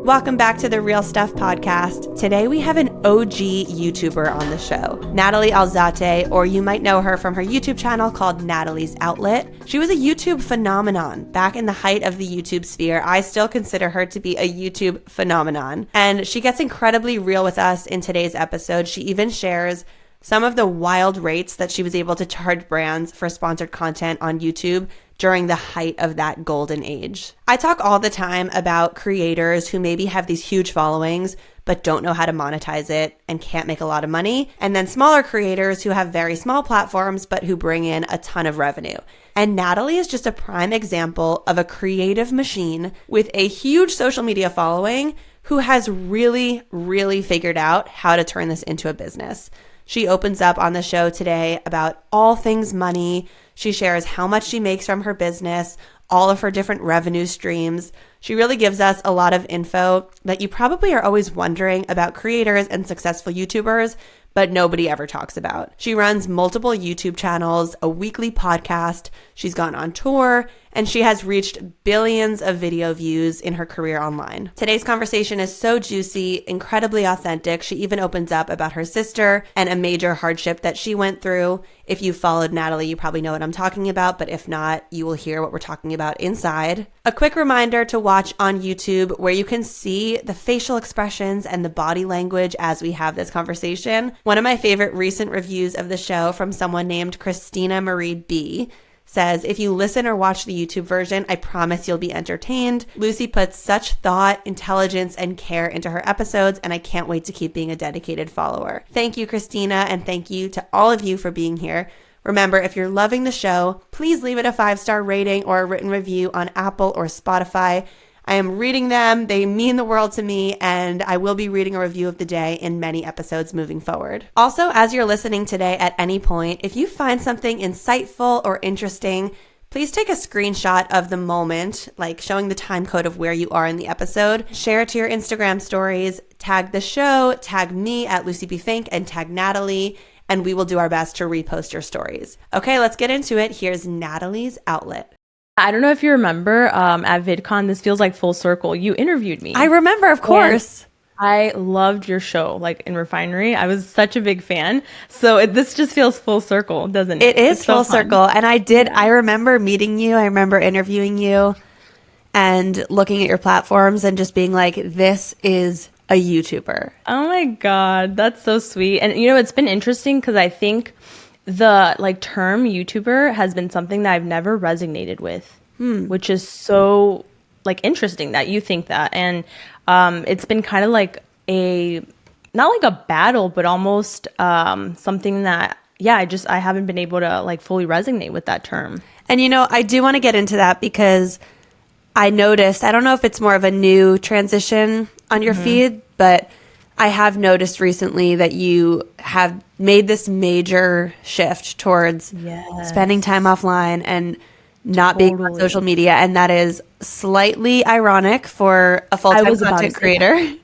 Welcome back to the Real Stuff podcast. Today we have an OG YouTuber on the show, Natalies Outlet, or you might know her from her YouTube channel called Natalies Outlet. She was a YouTube phenomenon back in the height of the YouTube sphere. I still consider her to be a YouTube phenomenon. And she gets incredibly real with us in today's episode. She even shares some of the wild rates that she was able to charge brands for sponsored content on YouTube during the height of that golden age. I talk all the time about creators who maybe have these huge followings but don't know how to monetize it and can't make a lot of money, and then smaller creators who have very small platforms but who bring in a ton of revenue. And Natalie is just a prime example of a creative machine with a huge social media following who has really, really figured out how to turn this into a business. She opens up on the show today about all things money. She shares how much she makes from her business, all of her different revenue streams. She really gives us a lot of info that you probably are always wondering about creators and successful YouTubers, but nobody ever talks about. She runs multiple YouTube channels, a weekly podcast. She's gone on tour, and she has reached billions of video views in her career online. Today's conversation is so juicy, incredibly authentic. She even opens up about her sister and a major hardship that she went through. If you followed Natalie, you probably know what I'm talking about, but if not, you will hear what we're talking about inside. A quick reminder to watch on YouTube where you can see the facial expressions and the body language as we have this conversation. One of my favorite recent reviews of the show from someone named Christina Marie B says, if you listen or watch the YouTube version, I promise you'll be entertained. Lucie puts such thought, intelligence, and care into her episodes, and I can't wait to keep being a dedicated follower. Thank you, Christina, and thank you to all of you for being here. Remember, if you're loving the show, please leave it a 5-star rating or a written review on Apple or Spotify. I am reading them. They mean the world to me, and I will be reading a review of the day in many episodes moving forward. Also, as you're listening today at any point, if you find something insightful or interesting, please take a screenshot of the moment, like showing the time code of where you are in the episode. Share it to your Instagram stories, tag the show, tag me at Lucie B. Fink, and tag Natalie, and we will do our best to repost your stories. Okay, let's get into it. Here's Natalies Outlet. I don't know if you remember at VidCon, this feels like full circle. You interviewed me. I remember, of course. I loved your show, like in Refinery. I was such a big fan. So this just feels full circle, doesn't it? It is full circle. And I remember meeting you. I remember interviewing you and looking at your platforms and just being like, this is a YouTuber. Oh my God, that's so sweet. And it's been interesting because I think the term YouTuber has been something that I've never resonated with, which is so interesting that you think that. And it's been kind of like not like a battle, but almost something that, I haven't been able to fully resonate with that term. And I do want to get into that because I noticed, I don't know if it's more of a new transition on your feed, but I have noticed recently that you have made this major shift towards spending time offline and not being on social media. And that is slightly ironic for a full-time content creator.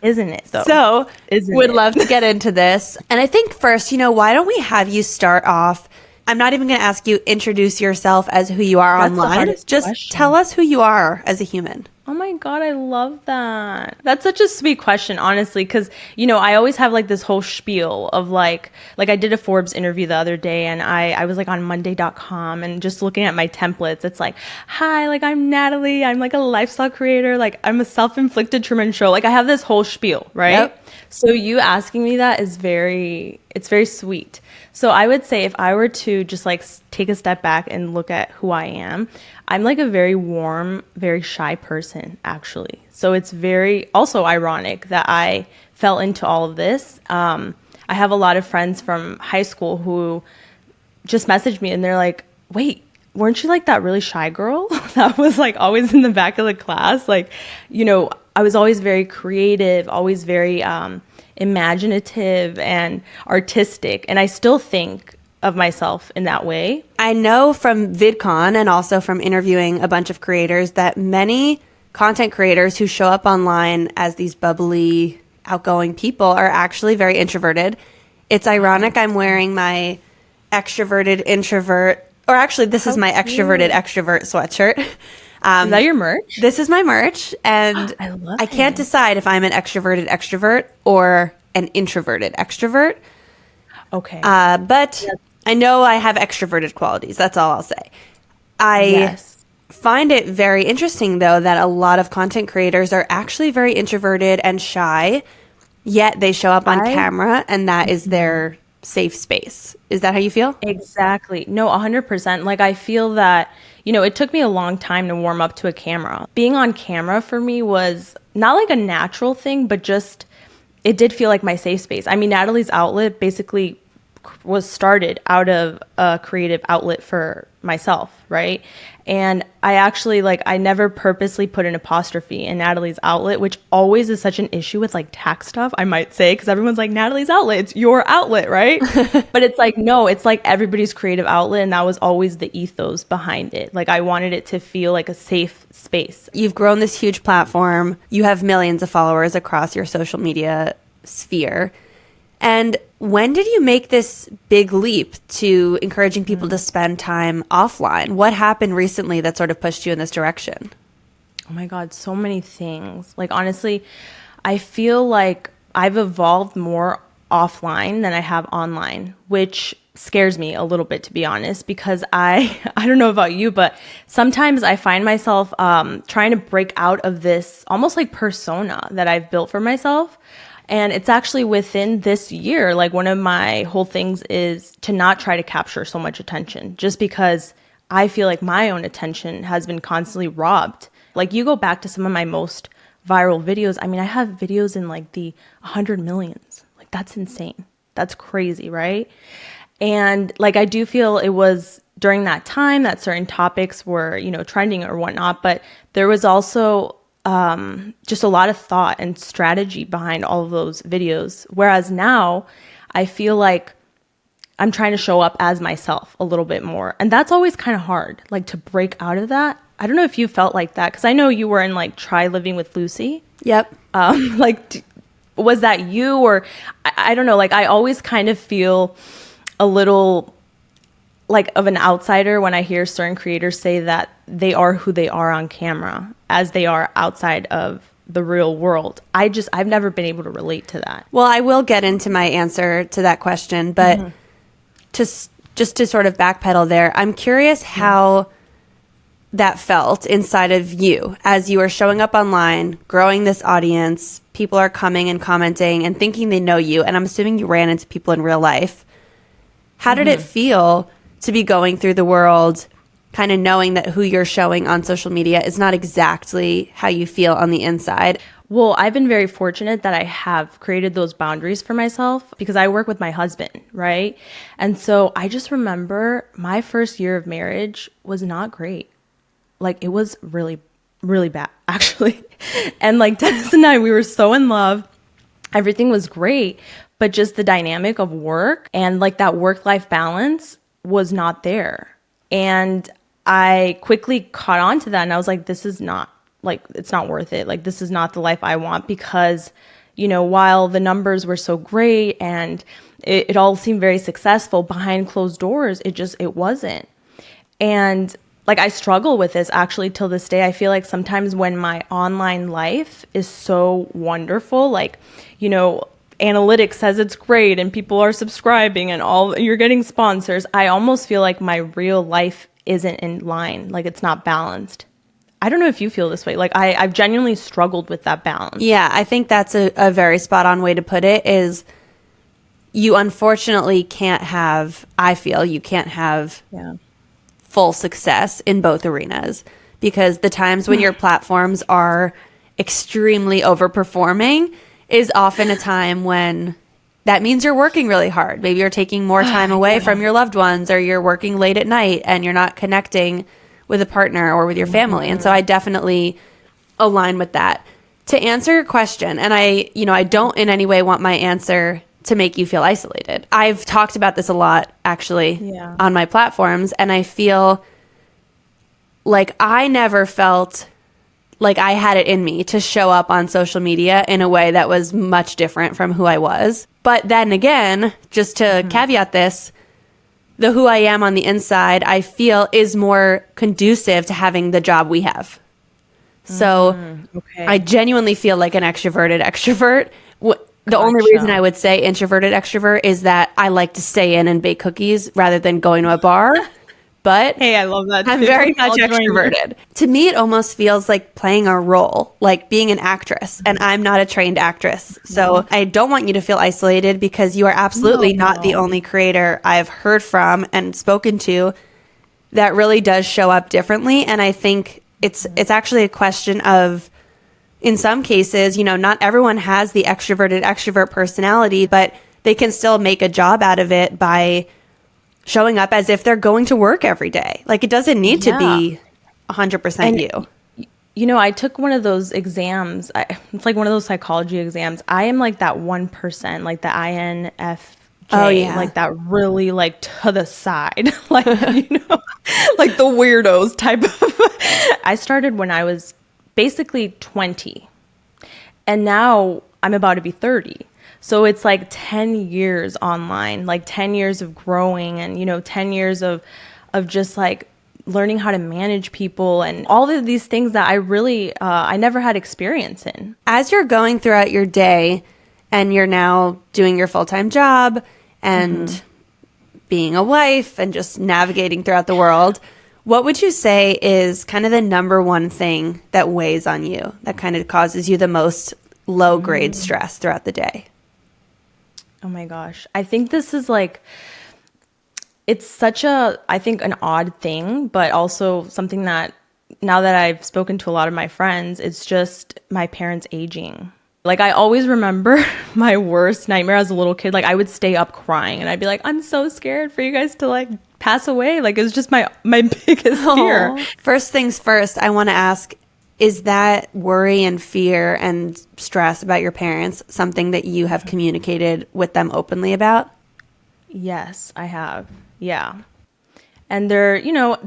Isn't it, though? So would love to get into this. And I think first, why don't we have you start off? I'm not even going to ask you introduce yourself as who you are online. Just tell us who you are as a human. Oh my God, I love that. That's such a sweet question, honestly, because, I always have this whole spiel of like I did a Forbes interview the other day and I was on Monday.com and just looking at my templates. It's like, hi, I'm Natalie. I'm a lifestyle creator. I'm a self-inflicted tremendous show. I have this whole spiel, right? Yep. So you asking me that is it's very sweet. So I would say if I were to just take a step back and look at who I am, I'm a very warm, very shy person, actually. So it's very also ironic that I fell into all of this. I have a lot of friends from high school who just messaged me and they're like, wait, weren't you that really shy girl that was always in the back of the class? I was always very creative, always very imaginative and artistic. And I still think of myself in that way. I know from VidCon and also from interviewing a bunch of creators that many content creators who show up online as these bubbly, outgoing people are actually very introverted. It's ironic I'm wearing my extroverted introvert, or actually this is my extroverted extrovert sweatshirt. Is that your merch? This is my merch, and I can't decide if I'm an extroverted extrovert or an introverted extrovert. Okay. But I know I have extroverted qualities. That's all I'll say. I find it very interesting, though, that a lot of content creators are actually very introverted and shy, yet they show up on camera, and that is their safe space. Is that how you feel? Exactly. No, 100%. Like, I feel that, it took me a long time to warm up to a camera. Being on camera for me was not like a natural thing, but just, it did feel like my safe space. I mean, Natalies Outlet basically was started out of a creative outlet for myself, right? And I actually, I never purposely put an apostrophe in Natalies Outlet, which always is such an issue with tax stuff, I might say, because everyone's like, Natalies Outlet, it's your outlet, right? But it's no, it's everybody's creative outlet, and that was always the ethos behind it. I wanted it to feel like a safe space. You've grown this huge platform. You have millions of followers across your social media sphere. And when did you make this big leap to encouraging people to spend time offline? What happened recently that sort of pushed you in this direction? Oh my God, so many things. Honestly, I feel like I've evolved more offline than I have online, which scares me a little bit, to be honest, because I don't know about you, but sometimes I find myself trying to break out of this almost persona that I've built for myself. And it's actually within this year, one of my whole things is to not try to capture so much attention, just because I feel like my own attention has been constantly robbed. You go back to some of my most viral videos. I mean, I have videos in the 100 millions. That's insane. That's crazy, right? And I do feel it was during that time that certain topics were, trending or whatnot, but there was also just a lot of thought and strategy behind all of those videos. Whereas now I feel like I'm trying to show up as myself a little bit more. And that's always kind of hard, to break out of that. I don't know if you felt like that, because I know you were in Try Living with Lucie. Yep. Was that you, or I don't know, I always kind of feel a little of an outsider when I hear certain creators say that they are who they are on camera as they are outside of the real world. I've never been able to relate to that. Well, I will get into my answer to that question, but just to sort of backpedal there, I'm curious how that felt inside of you as you are showing up online, growing this audience, people are coming and commenting and thinking they know you, and I'm assuming you ran into people in real life. How did it feel to be going through the world kind of knowing that who you're showing on social media is not exactly how you feel on the inside? Well, I've been very fortunate that I have created those boundaries for myself because I work with my husband, right? And so I just remember my first year of marriage was not great. It was really, really bad, actually. And Dennis and I, we were so in love. Everything was great, but just the dynamic of work and that work-life balance was not there. And I quickly caught on to that, and I was like, this is not, it's not worth it. This is not the life I want, because, while the numbers were so great and it all seemed very successful, behind closed doors, it wasn't. And I struggle with this actually till this day. I feel like sometimes when my online life is so wonderful, analytics says it's great and people are subscribing and you're getting sponsors, I almost feel like my real life isn't in line. It's not balanced. I don't know if you feel this way. I've genuinely struggled with that balance. Yeah, I think that's a very spot on way to put it, is you unfortunately can't have, I feel you can't have full success in both arenas, because the times when your platforms are extremely overperforming is often a time when that means you're working really hard. Maybe you're taking more time away from your loved ones, or you're working late at night and you're not connecting with a partner or with your family. And so I definitely align with that. To answer your question, and I don't in any way want my answer to make you feel isolated. I've talked about this a lot, actually, on my platforms, and I feel like I never felt like I had it in me to show up on social media in a way that was much different from who I was. But then again, just to caveat this, the who I am on the inside, I feel is more conducive to having the job we have. So Okay. I genuinely feel like an extroverted extrovert. The only reason I would say introverted extrovert is that I like to stay in and bake cookies rather than going to a bar. But Hey, I love that I'm too. very much I'll join you. extroverted. To me, it almost feels like playing a role, like being an actress, and I'm not a trained actress. So I don't want you to feel isolated because you are absolutely not the only creator I've heard from and spoken to that really does show up differently. And I think it's actually a question of, in some cases, you know, not everyone has the extroverted extrovert personality, but they can still make a job out of it by showing up as if they're going to work every day. Like, it doesn't need to be 100% you. You know, I took one of those exams. It's like one of those psychology exams. I am like that 1%, like the INFJ. Oh, yeah. Like that really like to the side, like, you know, like the weirdos type of. I started when I was basically 20, and now I'm about to be 30. So it's like 10 years online, like 10 years of growing, and, you know, 10 years of just like learning how to manage people and all of these things that I really, I never had experience in. As you're going throughout your day and you're now doing your full-time job and being a wife and just navigating throughout the world, what would you say is kind of the number one thing that weighs on you, that kind of causes you the most low-grade stress throughout the day? Oh my gosh. I think this is like, it's such a, I think, an odd thing, but also something that now that I've spoken to a lot of my friends, it's just my parents aging. Like, I always remember my worst nightmare as a little kid. Like, I would stay up crying and I'd be like, I'm so scared for you guys to like pass away. Like, it was just my biggest fear. First things first, I want to ask, is that worry and fear and stress about your parents something that you have communicated with them openly about? Yes, I have. Yeah. And they're, you know,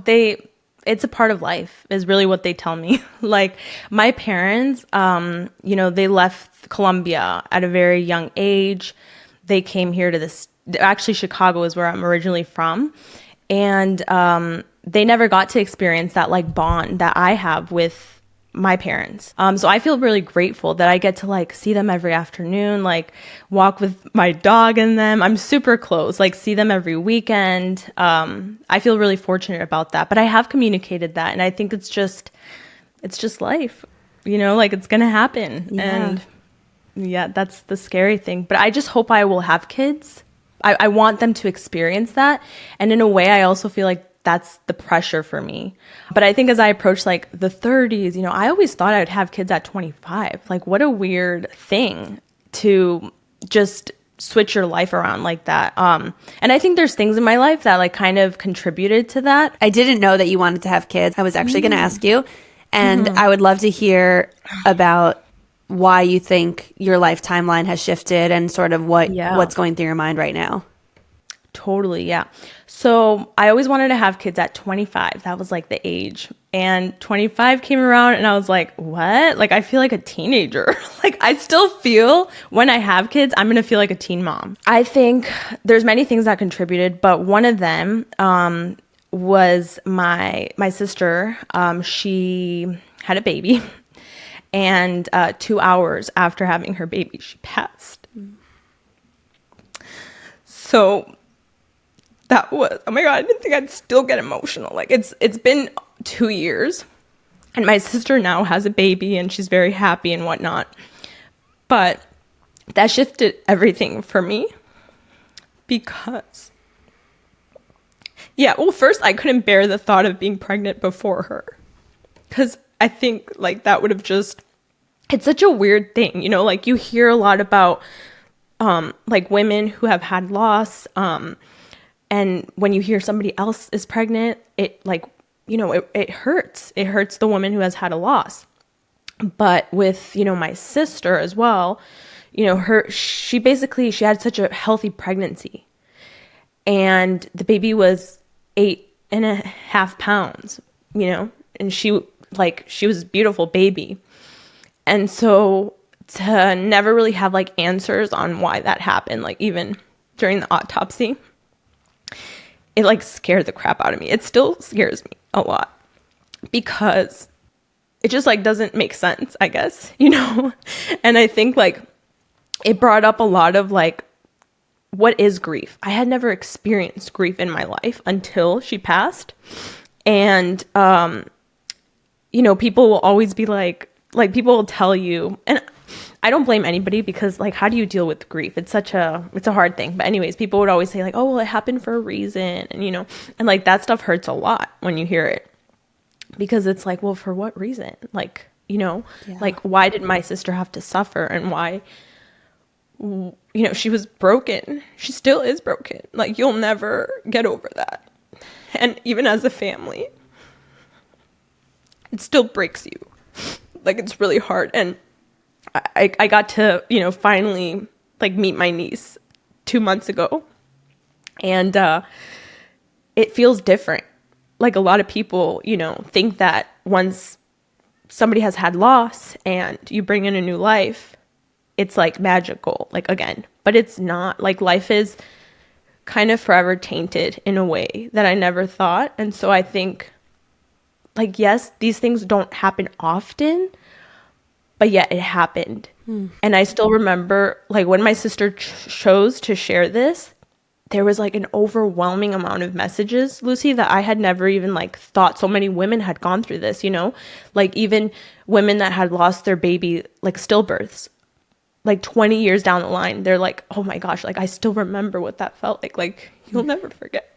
it's a part of life is really what they tell me. Like, my parents, you know, they left Colombia at a very young age. They came here to actually Chicago is where I'm originally from. And they never got to experience that like bond that I have with my parents. So I feel really grateful that I get to like see them every afternoon, like walk with my dog and them. I'm super close, like see them every weekend. I feel really fortunate about that, but I have communicated that. And I think it's just life, you know, like it's going to happen. Yeah. And yeah, that's the scary thing, but I just hope I will have kids. I want them to experience that. And in a way, I also feel like that's the pressure for me. But I think as I approach like the 30s, you know, I always thought I would have kids at 25. Like, what a weird thing to just switch your life around like that. And I think there's things in my life that like kind of contributed to that. I didn't know that you wanted to have kids. I was actually going to ask you, and I would love to hear about why you think your life timeline has shifted and sort of what's going through your mind right now. Totally, yeah. So I always wanted to have kids at 25. That was like the age. And 25 came around and I was like, what? Like, I feel like a teenager. Like, I still feel when I have kids, I'm going to feel like a teen mom. I think there's many things that contributed, but one of them was my sister. She had a baby. And 2 hours after having her baby, she passed. So that was, oh my God, I didn't think I'd still get emotional. Like, it's been 2 years and my sister now has a baby and she's very happy and whatnot. But that shifted everything for me because, yeah, well, first I couldn't bear the thought of being pregnant before her because I think like that would have just, it's such a weird thing, you know, like you hear a lot about like women who have had loss, and when you hear somebody else is pregnant, it like, you know, it hurts. It hurts the woman who has had a loss. But with, you know, my sister as well, you know, she had such a healthy pregnancy. And the baby was 8.5 pounds, you know, and she was a beautiful baby. And so to never really have like answers on why that happened, like even during the autopsy, it like scared the crap out of me. It still scares me a lot because it just like doesn't make sense, I guess, you know? And I think like it brought up a lot of like, what is grief? I had never experienced grief in my life until she passed. And, you know, people will always be like people will tell you, and I don't blame anybody because like, how do you deal with grief? It's a hard thing. But anyways, people would always say like, oh, well, it happened for a reason. And, you know, and like that stuff hurts a lot when you hear it because it's like, well, for what reason? Like, you know, like why did my sister have to suffer and why, you know, she was broken. She still is broken. Like you'll never get over that. And even as a family, it still breaks you. Like it's really hard. And I got to, you know, finally like meet my niece 2 months ago. And it feels different. Like a lot of people, you know, think that once somebody has had loss and you bring in a new life, it's like magical, like again, but it's not. Like life is kind of forever tainted in a way that I never thought. And so I think like, yes, these things don't happen often, but yet it happened. And I still remember like when my sister chose to share this, there was like an overwhelming amount of messages, Lucie, that I had never even like thought so many women had gone through this, you know, like even women that had lost their baby, like stillbirths, like 20 years down the line, they're like, oh my gosh, like I still remember what that felt like you'll never forget.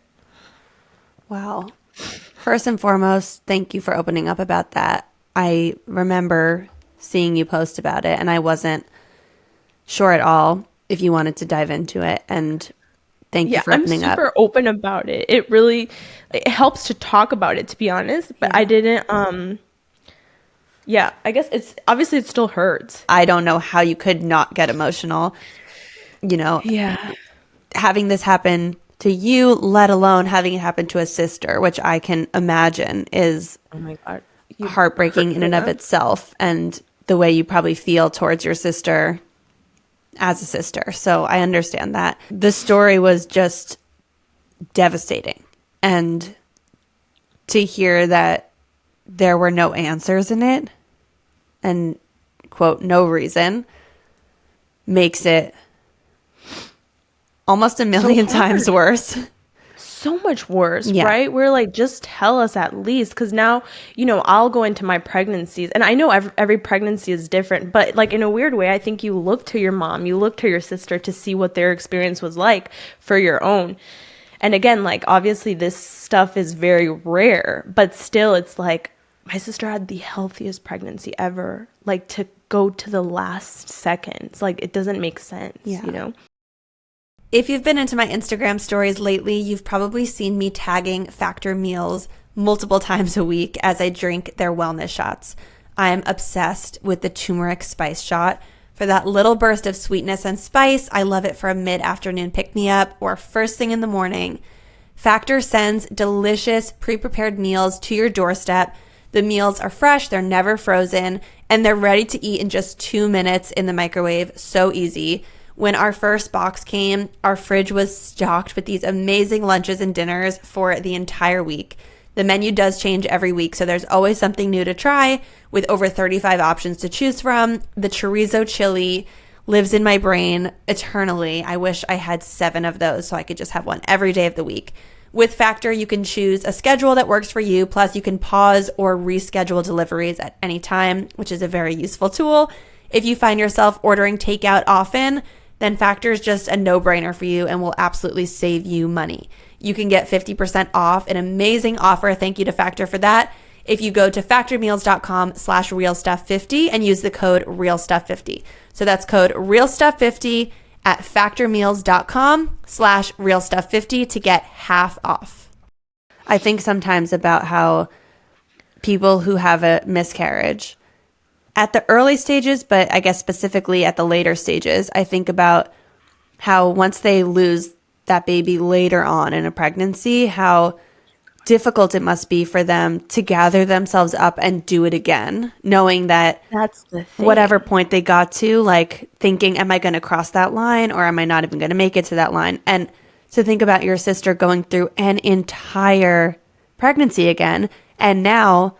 Wow. First and foremost, thank you for opening up about that. I remember seeing you post about it and I wasn't sure at all if you wanted to dive into it. And thank you for opening up. I'm super open about it. It helps to talk about it, to be honest, but I didn't, I guess it still hurts. I don't know how you could not get emotional, you know, having this happen to you, let alone having it happen to a sister, which I can imagine is oh my God, heartbreaking in and of itself. And the way you probably feel towards your sister as a sister. So I understand that. The story was just devastating. And to hear that there were no answers in it and, quote, no reason makes it almost a million times worse. So much worse, right? We're like, just tell us at least. Because now, you know, I'll go into my pregnancies. And I know every pregnancy is different. But like in a weird way, I think you look to your mom, you look to your sister to see what their experience was like for your own. And again, like obviously this stuff is very rare. But still, it's like my sister had the healthiest pregnancy ever. Like to go to the last seconds. Like it doesn't make sense, you know? If you've been into my Instagram stories lately, you've probably seen me tagging Factor meals multiple times a week as I drink their wellness shots. I'm obsessed with the turmeric spice shot. For that little burst of sweetness and spice, I love it for a mid-afternoon pick-me-up or first thing in the morning. Factor sends delicious pre-prepared meals to your doorstep. The meals are fresh, they're never frozen, and they're ready to eat in just 2 minutes in the microwave. So easy. When our first box came, our fridge was stocked with these amazing lunches and dinners for the entire week. The menu does change every week, so there's always something new to try with over 35 options to choose from. The chorizo chili lives in my brain eternally. I wish I had 7 of those so I could just have one every day of the week. With Factor, you can choose a schedule that works for you, plus you can pause or reschedule deliveries at any time, which is a very useful tool. If you find yourself ordering takeout often, then Factor is just a no-brainer for you and will absolutely save you money. You can get 50% off, an amazing offer. Thank you to Factor for that. If you go to factormeals.com/realstuff50 and use the code realstuff50. So that's code realstuff50 at factormeals.com/realstuff50 to get half off. I think sometimes about how people who have a miscarriage at the early stages, but I guess specifically at the later stages, I think about how once they lose that baby later on in a pregnancy, how difficult it must be for them to gather themselves up and do it again, knowing that that's the thing. Whatever point they got to, like thinking, am I going to cross that line or am I not even going to make it to that line? And to think about your sister going through an entire pregnancy again. And now,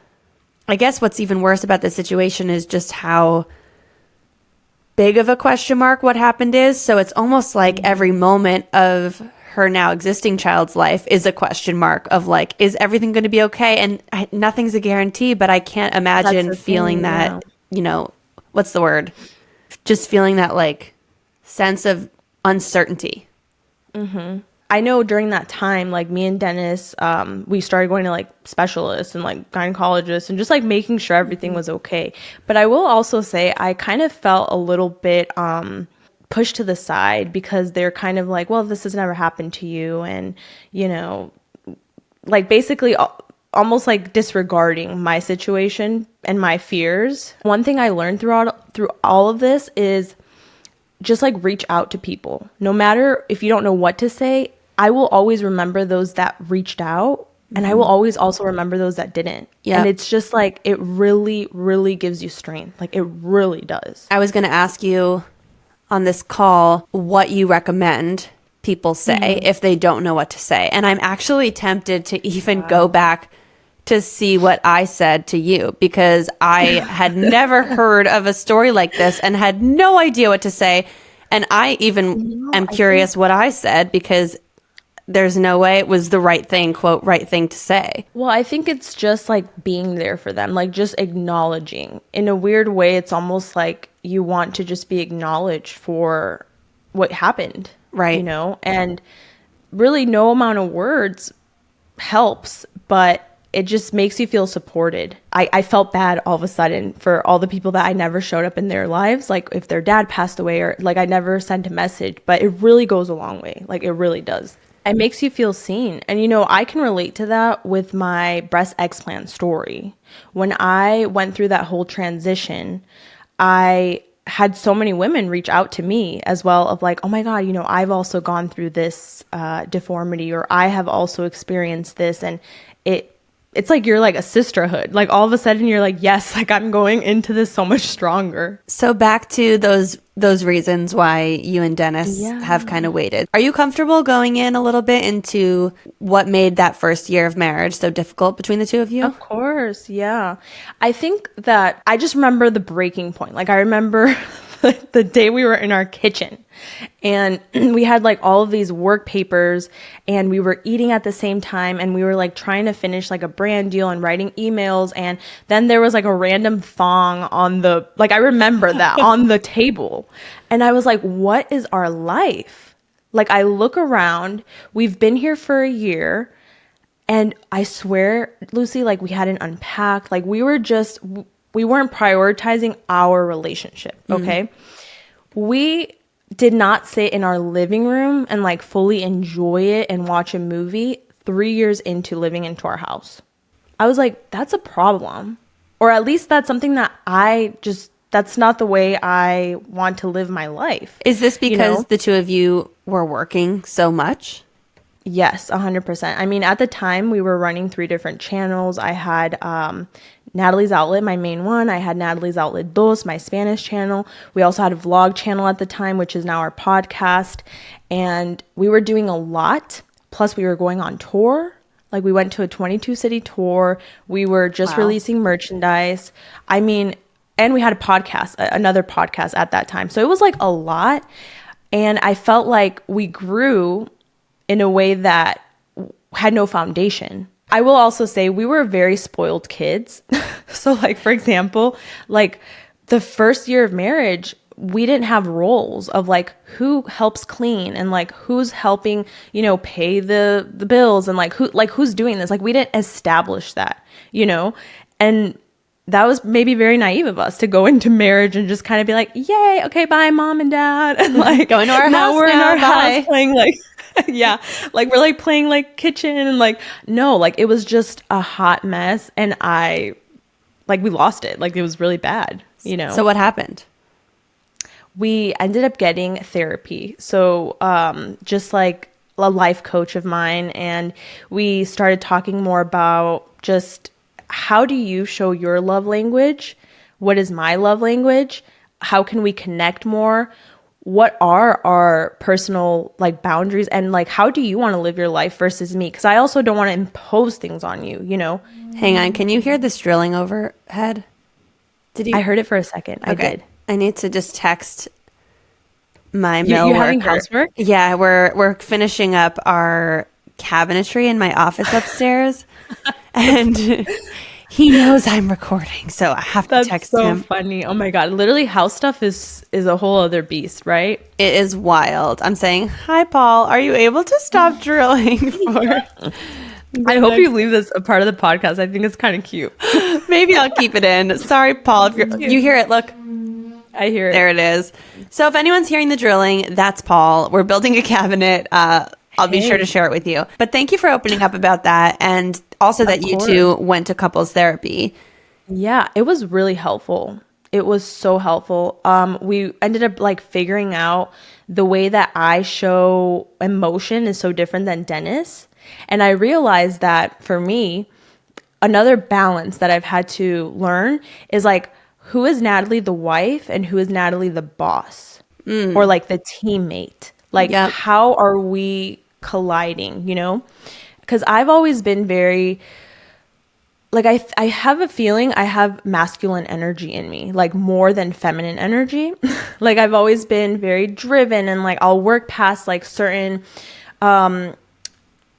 I guess what's even worse about this situation is just how big of a question mark what happened is. So it's almost like every moment of her now existing child's life is a question mark of like, is everything going to be okay? And nothing's a guarantee, but I can't imagine feeling that, you know, what's the word? Just feeling that like sense of uncertainty. Mm-hmm. I know during that time, like me and Dennis, we started going to like specialists and like gynecologists and just like making sure everything was okay. But I will also say I kind of felt a little bit pushed to the side because they're kind of like, well, this has never happened to you. And, you know, like basically almost like disregarding my situation and my fears. One thing I learned through all of this is just like reach out to people. No matter if you don't know what to say, I will always remember those that reached out, and I will always also remember those that didn't. Yeah. And it's just like, it really, really gives you strength. Like it really does. I was going to ask you on this call what you recommend people say if they don't know what to say. And I'm actually tempted to even go back to see what I said to you, because I had never heard of a story like this and had no idea what to say. And I even am curious what I said, because there's no way it was the right thing, quote, right thing to say. Well, I think it's just like being there for them, like just acknowledging. In a weird way, it's almost like you want to just be acknowledged for what happened. Right. You know, and really no amount of words helps, but it just makes you feel supported. I felt bad all of a sudden for all the people that I never showed up in their lives. Like if their dad passed away, or like I never sent a message, but it really goes a long way. Like it really does. It makes you feel seen. And, you know, I can relate to that with my breast xplant story. When I went through that whole transition, I had so many women reach out to me as well of like, oh my God, you know, I've also gone through this deformity, or I have also experienced this. And it's like you're like a sisterhood. Like all of a sudden you're like, yes, like I'm going into this so much stronger. So back to those reasons why you and Dennis have kind of waited. Are you comfortable going in a little bit into what made that first year of marriage so difficult between the two of you? Of course, yeah. I think that I just remember the breaking point. Like I remember the day we were in our kitchen and we had like all of these work papers and we were eating at the same time and we were like trying to finish like a brand deal and writing emails, and then there was like a random thong on the, like I remember that on the table, and I was like, what is our life? Like I look around, we've been here for a year, and I swear, Lucie, like we hadn't unpacked, like we weren't prioritizing our relationship, okay? We did not sit in our living room and like fully enjoy it and watch a movie 3 years into living into our house. I was like, that's a problem. Or at least that's something that that's not the way I want to live my life. Is this because the two of you were working so much? Yes, 100%. I mean, at the time we were running 3 different channels. I had Natalies Outlet, my main one. I had Natalies Outlet Dos, my Spanish channel. We also had a vlog channel at the time, which is now our podcast. And we were doing a lot. Plus we were going on tour. Like we went to a 22 city tour. We were just releasing merchandise. I mean, and we had a podcast, another podcast at that time. So it was like a lot. And I felt like we grew in a way that had no foundation. I will also say we were very spoiled kids. So like, for example, like the first year of marriage, we didn't have roles of like who helps clean and like who's helping, you know, pay the bills and like who's doing this. Like we didn't establish that, you know, and that was maybe very naive of us to go into marriage and just kind of be like, yay, okay, bye, mom and dad. And like going to our now house we're in our bye. house playing like, yeah, like we're like playing like kitchen and like, no, like it was just a hot mess. And we lost it. Like it was really bad, you know? So what happened? We ended up getting therapy. So just like a life coach of mine. And we started talking more about just how do you show your love language? What is my love language? How can we connect more? what are our personal like boundaries, and like how do you want to live your life versus me, because I also don't want to impose things on you, you know. Hang on, can you hear this drilling overhead? I heard it for a second. I did. I need to just text my You're having housework? Yeah, we're finishing up our cabinetry in my office upstairs. And he knows I'm recording, so I have to text him. That's so funny. Oh my God. Literally, house stuff is a whole other beast, right? It is wild. I'm saying, hi, Paul. Are you able to stop drilling for... I hope you leave this a part of the podcast. I think it's kind of cute. Maybe I'll keep it in. Sorry, Paul. If you hear it, look. I hear it. There it is. So if anyone's hearing the drilling, that's Paul. We're building a cabinet. I'll be sure to share it with you. But thank you for opening up about that. And also that you two went to couples therapy. Yeah, it was really helpful. It was so helpful. We ended up like figuring out the way that I show emotion is so different than Dennis. And I realized that for me, another balance that I've had to learn is like, who is Natalie the wife and who is Natalie the boss or like the teammate? Like, how are we colliding, you know? Because I've always been very, like, I have a feeling I have masculine energy in me, like more than feminine energy. Like, I've always been very driven, and like, I'll work past like certain,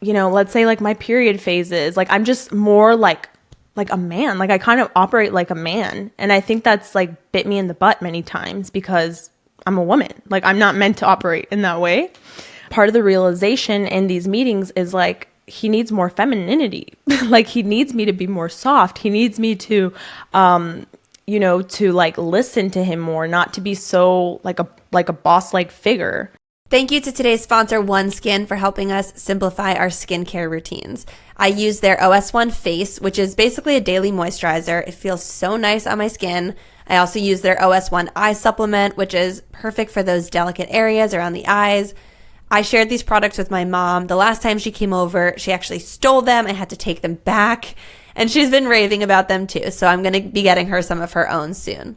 you know, let's say like my period phases. Like, I'm just more like a man. Like, I kind of operate like a man. And I think that's like bit me in the butt many times because I'm a woman. Like, I'm not meant to operate in that way. Part of the realization in these meetings is like, he needs more femininity. Like, he needs me to be more soft. He needs me to, you know, to like listen to him more, not to be so like a boss-like figure. Thank you to today's sponsor, OneSkin, for helping us simplify our skincare routines. I use their OS1 Face, which is basically a daily moisturizer. It feels so nice on my skin. I also use their OS1 Eye Supplement, which is perfect for those delicate areas around the eyes. I shared these products with my mom. The last time she came over, she actually stole them. I had to take them back, and she's been raving about them too. So I'm going to be getting her some of her own soon.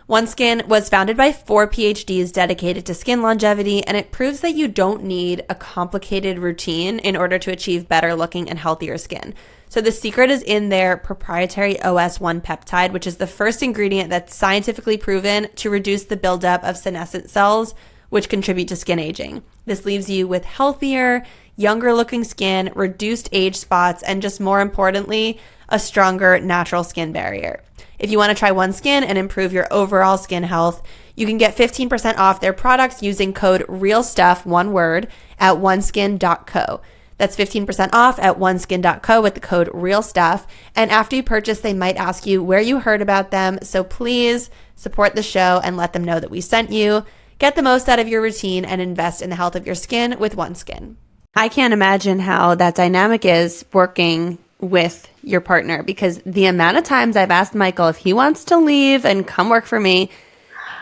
OneSkin was founded by 4 PhDs dedicated to skin longevity, and it proves that you don't need a complicated routine in order to achieve better looking and healthier skin. So the secret is in their proprietary OS1 peptide, which is the first ingredient that's scientifically proven to reduce the buildup of senescent cells, which contribute to skin aging. This leaves you with healthier, younger looking skin, reduced age spots, and just more importantly, a stronger natural skin barrier. If you want to try OneSkin and improve your overall skin health, you can get 15% off their products using code REALSTUFF, one word, at oneskin.co. That's 15% off at oneskin.co with the code REALSTUFF. And after you purchase, they might ask you where you heard about them. So please support the show and let them know that we sent you. Get the most out of your routine and invest in the health of your skin with OneSkin. I can't imagine how that dynamic is working with your partner, because the amount of times I've asked Michael if he wants to leave and come work for me,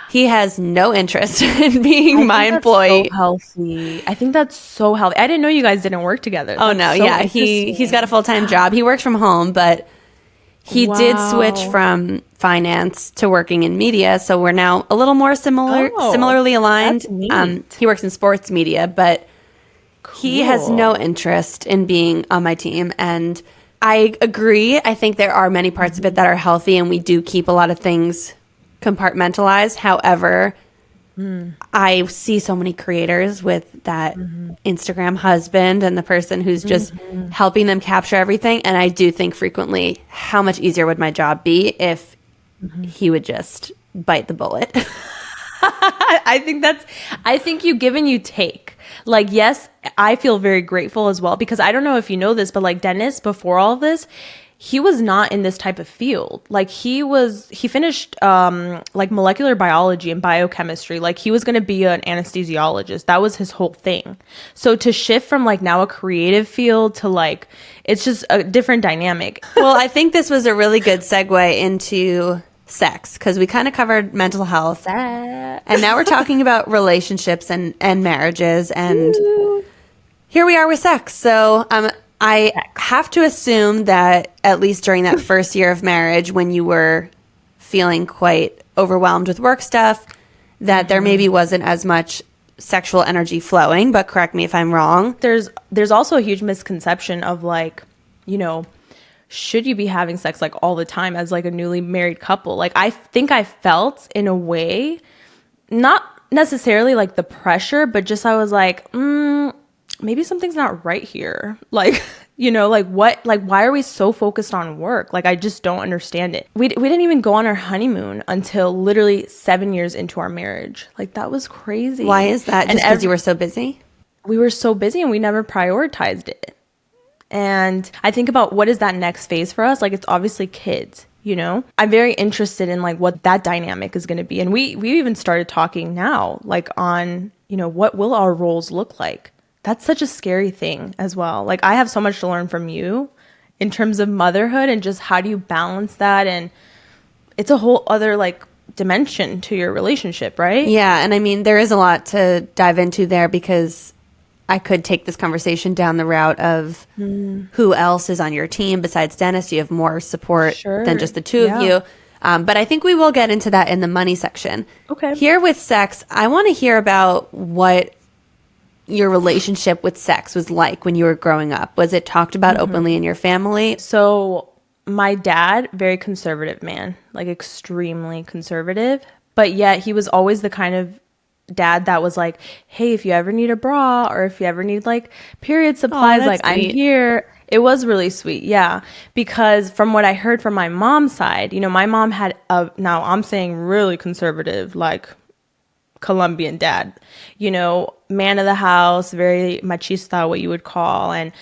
he has no interest in being my employee. So healthy. I think that's so healthy. I didn't know you guys didn't work together. Oh, no. So yeah. He's got a full-time job. He works from home, but he did switch from finance to working in media. So we're now a little more similarly aligned. He works in sports media, but he has no interest in being on my team. And I agree. I think there are many parts of it that are healthy, and we do keep a lot of things compartmentalized. However, I see so many creators with that Instagram husband and the person who's just helping them capture everything. And I do think frequently, how much easier would my job be if he would just bite the bullet? I think you give and you take. Like, yes, I feel very grateful as well, because I don't know if you know this, but like Dennis, before all of this, he was not in this type of field. Like, he finished like molecular biology and biochemistry. Like, he was going to be an anesthesiologist. That was his whole thing. So to shift from like now a creative field to like, it's just a different dynamic. Well, I think this was a really good segue into sex, because we kind of covered mental health, and now we're talking about relationships and marriages, and here we are with sex. So I have to assume that at least during that first year of marriage, when you were feeling quite overwhelmed with work stuff that there maybe wasn't as much sexual energy flowing, but correct me if I'm wrong. There's also a huge misconception of like, you know, should you be having sex like all the time as like a newly married couple? Like I think I felt in a way, not necessarily like the pressure, but just I was like, maybe something's not right here. Like, you know, like what, like why are we so focused on work? Like I just don't understand it. We didn't even go on our honeymoon until literally 7 years into our marriage. Like that was crazy. Why is that? Just because you were so busy? We were so busy and we never prioritized it. And I think about what is that next phase for us? Like it's obviously kids, you know? I'm very interested in like what that dynamic is going to be. And we even started talking now, like on, you know, what will our roles look like? That's such a scary thing as well. Like I have so much to learn from you in terms of motherhood and just how do you balance that? And it's a whole other like dimension to your relationship, right? Yeah. And I mean, there is a lot to dive into there because I could take this conversation down the route of who else is on your team besides Dennis. You have more support than just the two of you. But I think we will get into that in the money section. Okay. Here with sex, I want to hear about what your relationship with sex was like when you were growing up. Was it talked about openly in your family? So my dad, very conservative man, like extremely conservative, but yet he was always the kind of dad that was like, hey, if you ever need a bra or if you ever need like period supplies, like sweet. I'm here. It was really sweet. Yeah. Because from what I heard from my mom's side, you know, my mom had now I'm saying really conservative, like Colombian dad, you know, man of the house, very machista, what you would call, and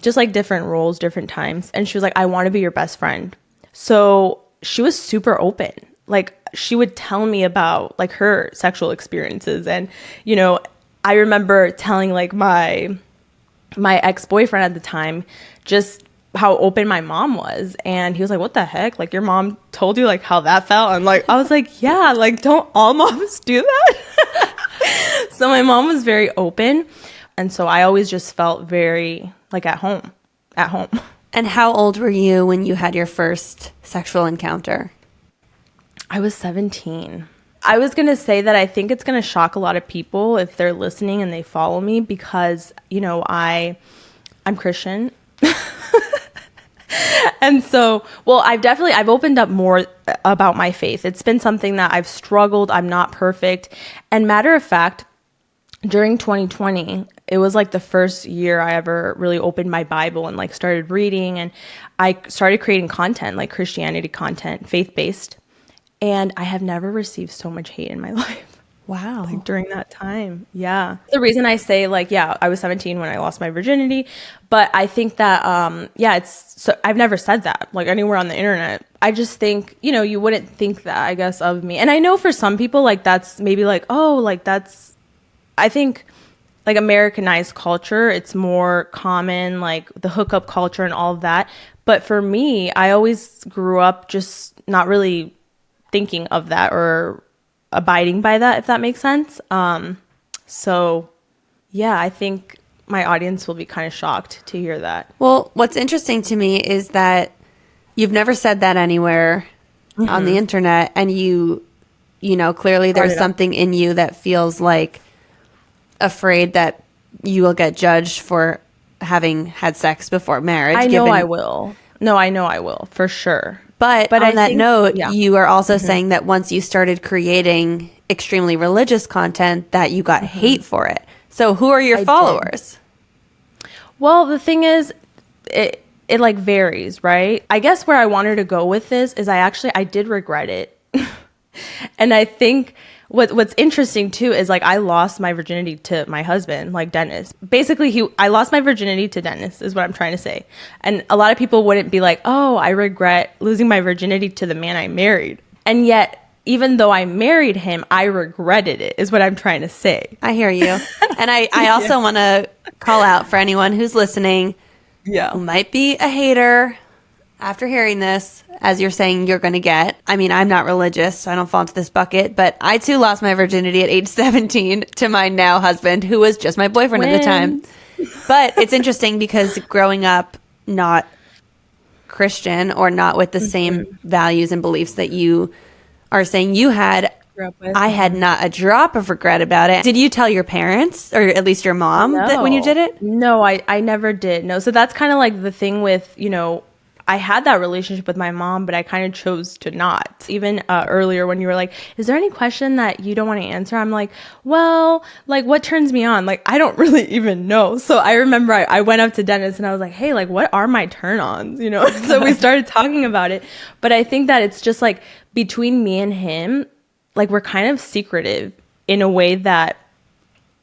just like different roles, different times. And she was like, I want to be your best friend. So she was super open. Like she would tell me about like her sexual experiences. And, you know, I remember telling like my ex-boyfriend at the time, just how open my mom was. And he was like, what the heck? Like your mom told you like how that felt? And like, I was like, yeah, like don't all moms do that? So my mom was very open. And so I always just felt very like at home. And how old were you when you had your first sexual encounter? I was 17. I was going to say that I think it's going to shock a lot of people if they're listening and they follow me because, you know, I'm Christian. And so, well, I've opened up more about my faith. It's been something that I've struggled. I'm not perfect. And matter of fact, during 2020, it was like the first year I ever really opened my Bible and like started reading, and I started creating content, like Christianity content, faith-based. And I have never received so much hate in my life. Wow. Like during that time. Yeah. The reason I say like, yeah, I was 17 when I lost my virginity, but I think that, I've never said that like anywhere on the internet. I just think, you know, you wouldn't think that, I guess, of me. And I know for some people, like that's maybe like, oh, like that's, I think like Americanized culture, it's more common, like the hookup culture and all of that. But for me, I always grew up just not really thinking of that or abiding by that, if that makes sense. So yeah, I think my audience will be kind of shocked to hear that. Well, what's interesting to me is that you've never said that anywhere on the internet, and you know, clearly there's something in you that feels like afraid that you will get judged for having had sex before marriage. I know I will. No, I know I will, for sure. But on that note, you are also saying that once you started creating extremely religious content, that you got hate for it. So who are your followers? Well, the thing is, it like varies, right? I guess where I wanted to go with this is I did regret it. And I think what's interesting too is like I lost my virginity to my husband, like Dennis. Basically, I lost my virginity to Dennis is what I'm trying to say. And a lot of people wouldn't be like, oh, I regret losing my virginity to the man I married. And yet, even though I married him, I regretted it is what I'm trying to say. I hear you. And I also want to call out for anyone who's listening who might be a hater after hearing this, as you're saying you're going to get. I mean, I'm not religious, so I don't fall into this bucket, but I too lost my virginity at age 17 to my now husband, who was just my boyfriend at the time. But it's interesting because growing up not Christian or not with the same values and beliefs that you are saying you had, grew up with. I had not a drop of regret about it. Did you tell your parents, or at least your mom, that when you did it? No, I never did. No. So that's kind of like the thing with, I had that relationship with my mom, but I kind of chose to not. Even earlier when you were like, is there any question that you don't want to answer? I'm like, well, like what turns me on? Like, I don't really even know. So I remember I went up to Dennis and I was like, hey, like what are my turn-ons? So we started talking about it. But I think that it's just like between me and him, like we're kind of secretive in a way that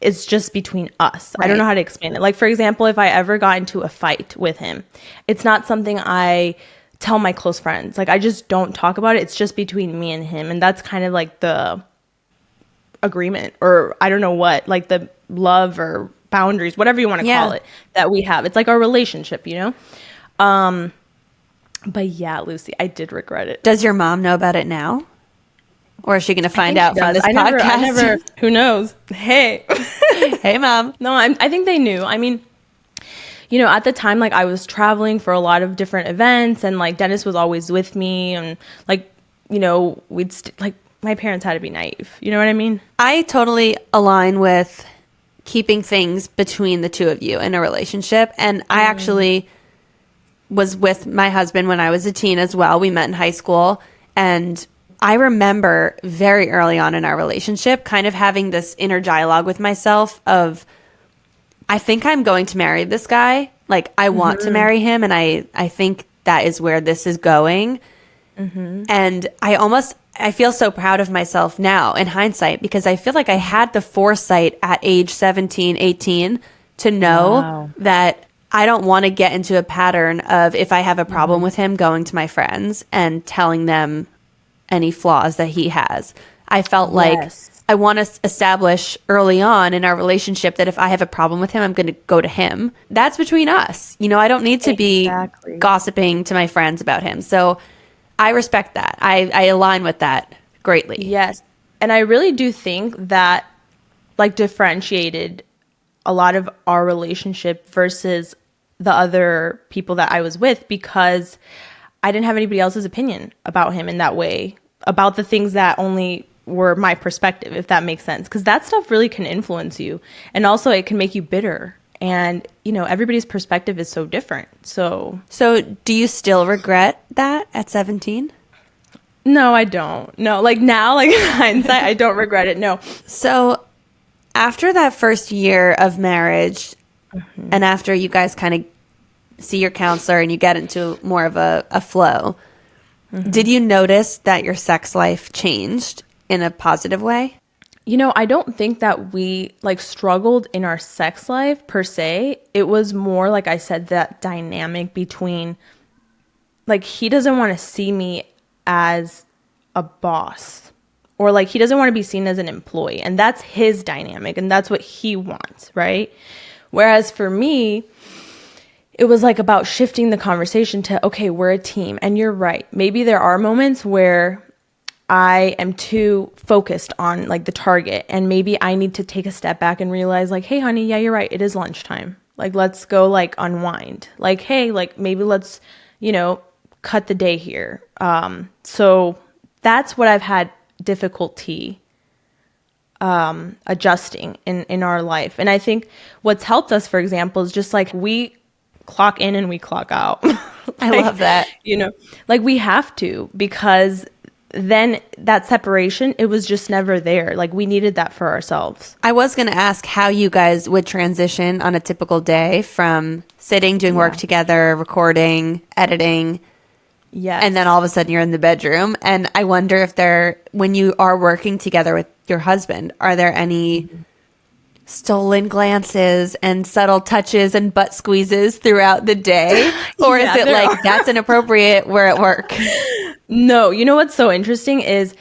it's just between us. Right. I don't know how to explain it. Like, for example, if I ever got into a fight with him, it's not something I tell my close friends. Like, I just don't talk about it. It's just between me and him. And that's kind of like the agreement, or I don't know what, like the love or boundaries, whatever you want to call it, that we have. It's like our relationship, But yeah, Lucy, I did regret it. Does your mom know about it now? Or is she going to find out from this podcast? I never, who knows? Hey. Hey, Mom. No, I think they knew. I mean, at the time, like I was traveling for a lot of different events and like Dennis was always with me and like, like my parents had to be naive. You know what I mean? I totally align with keeping things between the two of you in a relationship. And I actually was with my husband when I was a teen as well. We met in high school, and I remember very early on in our relationship kind of having this inner dialogue with myself of, I think I'm going to marry this guy. Like, I want to marry him, and I think that is where this is going. And I feel so proud of myself now in hindsight, because I feel like I had the foresight at age 17, 18 to know that I don't want to get into a pattern of, if I have a problem with him, going to my friends and telling them any flaws that he has. I felt like I want to establish early on in our relationship that if I have a problem with him, I'm going to go to him. That's between us. I don't need to be gossiping to my friends about him. So I respect that. I align with that greatly. Yes. And I really do think that like differentiated a lot of our relationship versus the other people that I was with, because I didn't have anybody else's opinion about him in that way, about the things that only were my perspective, if that makes sense. Because that stuff really can influence you. And also it can make you bitter. And, everybody's perspective is so different. So do you still regret that at 17? No, I don't. No, like now, like in hindsight, I don't regret it. No. So after that first year of marriage, and after you guys kind of see your counselor and you get into more of a flow, did you notice that your sex life changed in a positive way? I don't think that we like struggled in our sex life per se. It was more, like I said, that dynamic between, like, he doesn't want to see me as a boss, or like he doesn't want to be seen as an employee, and that's his dynamic and that's what he wants, right? Whereas for me, it was like about shifting the conversation to, okay, we're a team. And you're right. Maybe there are moments where I am too focused on like the target, and maybe I need to take a step back and realize like, hey, honey, yeah, you're right. It is lunchtime. Like, let's go like unwind. Like, hey, like maybe let's, cut the day here. So that's what I've had difficulty adjusting in our life. And I think what's helped us, for example, is just like we clock in and we clock out. I love that. Like we have to, because then that separation, it was just never there. Like we needed that for ourselves. I was going to ask how you guys would transition on a typical day from sitting, doing work together, recording, editing. Yes. And then all of a sudden you're in the bedroom. And I wonder if when you are working together with your husband, are there any stolen glances and subtle touches and butt squeezes throughout the day? Or is it like, that's inappropriate, we're at work? No, what's so interesting is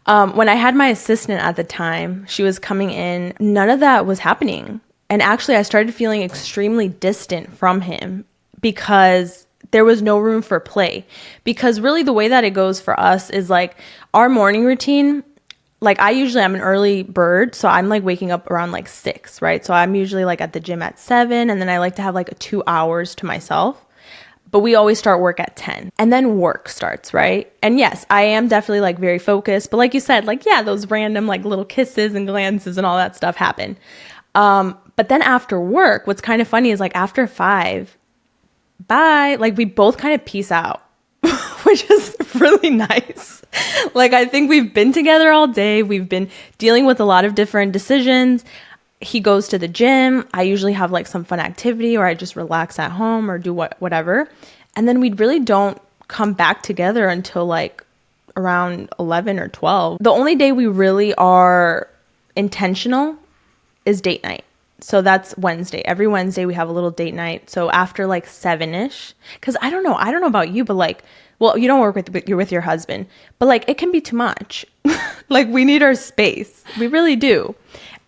when I had my assistant at the time, she was coming in, none of that was happening. And actually I started feeling extremely distant from him because there was no room for play. Because really the way that it goes for us is like our morning routine, like I'm an early bird, so I'm like waking up around like 6, right? So I'm usually like at the gym at 7, and then I like to have like 2 hours to myself. but we always start work at 10 and then work starts, right? And yes, I am definitely like very focused, but like you said, like, yeah, those random like little kisses and glances and all that stuff happen. But then after work, what's kind of funny is like after 5, bye, like we both kind of peace out, which is really nice. Like, I think we've been together all day. We've been dealing with a lot of different decisions. He goes to the gym. I usually have like some fun activity, or I just relax at home or do whatever. And then we really don't come back together until like around 11 or 12. The only day we really are intentional is date night. So that's Wednesday. Every Wednesday we have a little date night. So after like 7-ish, because I don't know about you, but like, well, you don't work with your husband, but like it can be too much. Like we need our space. We really do.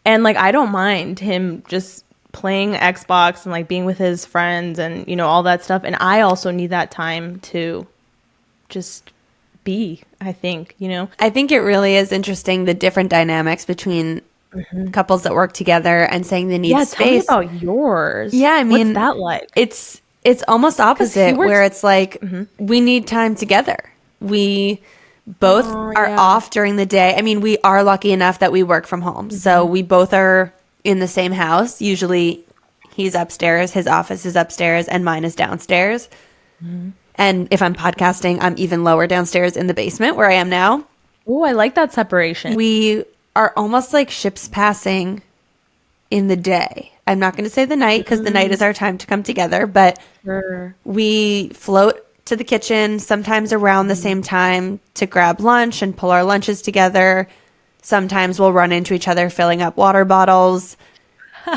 And like I don't mind him just playing Xbox and like being with his friends and, you know, all that stuff. And I also need that time to just be, I think, you know. I think it really is interesting, the different dynamics between couples that work together and saying they need space. Tell me about yours. Yeah, I mean, what's that like? It's almost opposite, where it's like we need time together. We both are off during the day. I mean, we are lucky enough that we work from home. So we both are in the same house. Usually he's upstairs, his office is upstairs, and mine is downstairs. And if I'm podcasting, I'm even lower downstairs in the basement where I am now. Oh, I like that separation. We are almost like ships passing in the day. I'm not going to say the night because the night is our time to come together, but we float to the kitchen sometimes around the same time to grab lunch and pull our lunches together. Sometimes we'll run into each other filling up water bottles.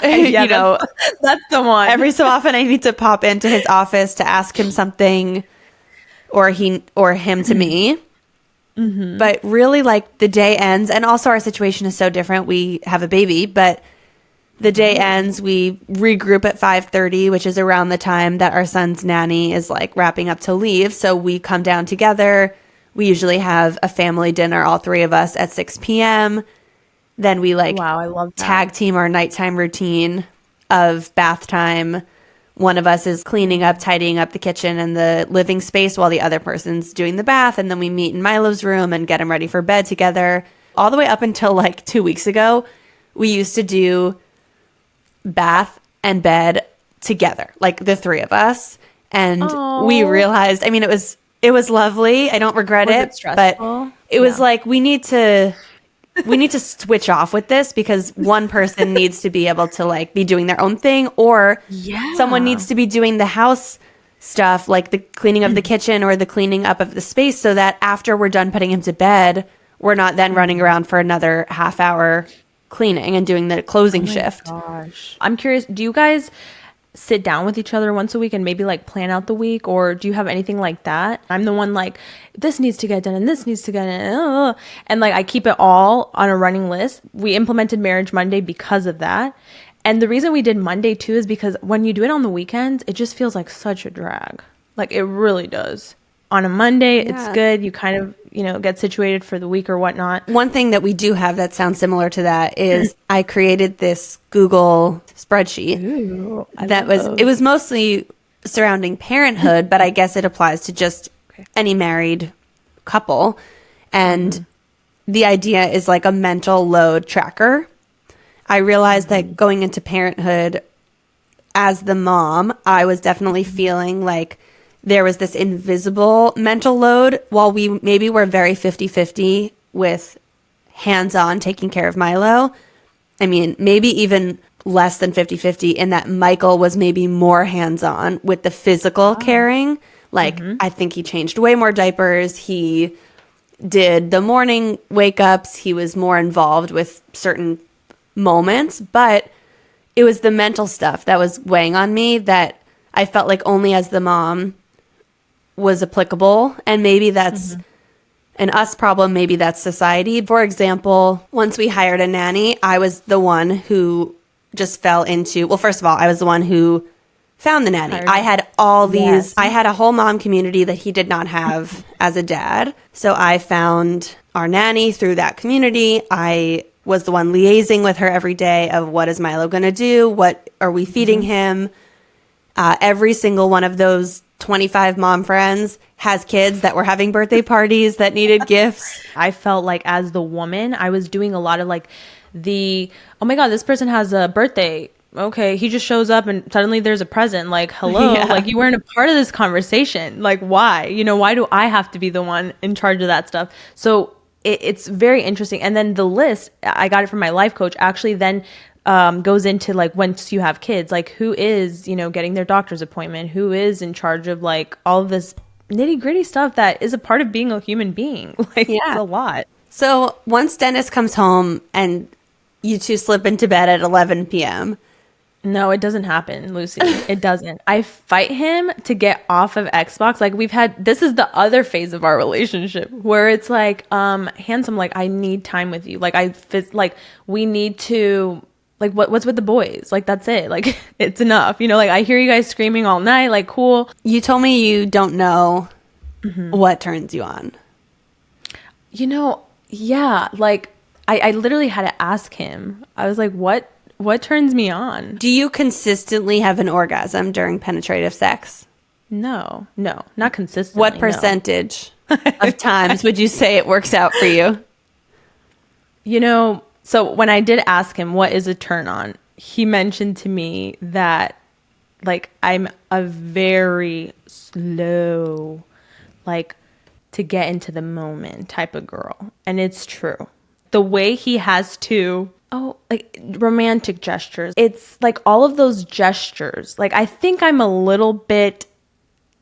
You know, that's the one. Every so often I need to pop into his office to ask him something, or him to me. But really, like, the day ends, and also our situation is so different. We have a baby, but the day ends, we regroup at 5:30, which is around the time that our son's nanny is like wrapping up to leave. So we come down together. We usually have a family dinner, all three of us, at 6 p.m. Then we like I love that. Tag team our nighttime routine of bath time. One of us is cleaning up, tidying up the kitchen and the living space while the other person's doing the bath. And then we meet in Milo's room and get him ready for bed together. All the way up until like 2 weeks ago, we used to do bath and bed together, like the three of us. And we realized, I mean, it was lovely. I don't regret it, but it was like, we need to switch off with this, because one person needs to be able to like be doing their own thing, or someone needs to be doing the house stuff, like the cleaning of the kitchen or the cleaning up of the space, so that after we're done putting him to bed, we're not then running around for another half hour cleaning and doing the closing shift. Gosh. I'm curious, do you guys sit down with each other once a week and maybe like plan out the week, or do you have anything like that? I'm the one like, this needs to get done and this needs to get done, and like I keep it all on a running list. We implemented Marriage Monday because of that, and the reason we did Monday too is because when you do it on the weekends, it just feels like such a drag. Like it really does. On a Monday, it's good. You kind of, you know, get situated for the week or whatnot. One thing that we do have that sounds similar to that is I created this Google spreadsheet. It was mostly surrounding parenthood, but I guess it applies to just any married couple. And the idea is like a mental load tracker. I realized that going into parenthood as the mom, I was definitely feeling like there was this invisible mental load, while we maybe were very 50-50 with hands-on taking care of Milo. I mean, maybe even less than 50-50 in that Michael was maybe more hands-on with the physical caring. Like, I think he changed way more diapers. He did the morning wake-ups. He was more involved with certain moments. But it was the mental stuff that was weighing on me that I felt like only as the mom was applicable, and maybe that's an us problem, maybe that's society. For example, once we hired a nanny, I was the one who just fell into, well, first of all, I was the one who found the nanny. I had all these, I had a whole mom community that he did not have as a dad. So I found our nanny through that community. I was the one liaising with her every day of what is Milo going to do? What are we feeding him? Every single one of those 25 mom friends, has kids that were having birthday parties that needed gifts. I felt like as the woman, I was doing a lot of like oh my God, this person has a birthday. Okay, he just shows up and suddenly there's a present. Like, hello, like you weren't a part of this conversation. Like, why? You know, why do I have to be the one in charge of that stuff? So it's very interesting. And then the list, I got it from my life coach, actually then goes into like once you have kids, like who is, you know, getting their doctor's appointment, who is in charge of like all of this nitty gritty stuff that is a part of being a human being. Like, it's a lot. So once Dennis comes home and you two slip into bed at 11 p.m. No, it doesn't happen, Lucy. It doesn't. I fight him to get off of Xbox. Like this is the other phase of our relationship where it's like, handsome, like I need time with you. Like we need to, like what's with the boys? Like that's it. Like it's enough. You know, like I hear you guys screaming all night, like cool. You told me you don't know what turns you on. You know, yeah, like I literally had to ask him. I was like, what turns me on? Do you consistently have an orgasm during penetrative sex? No, not consistently. What percentage of times would you say it works out for you? You know, so when I did ask him what is a turn on, he mentioned to me that like I'm a very slow, like to get into the moment type of girl. And it's true. The way he has to, like romantic gestures. It's like all of those gestures. Like I think I'm a little bit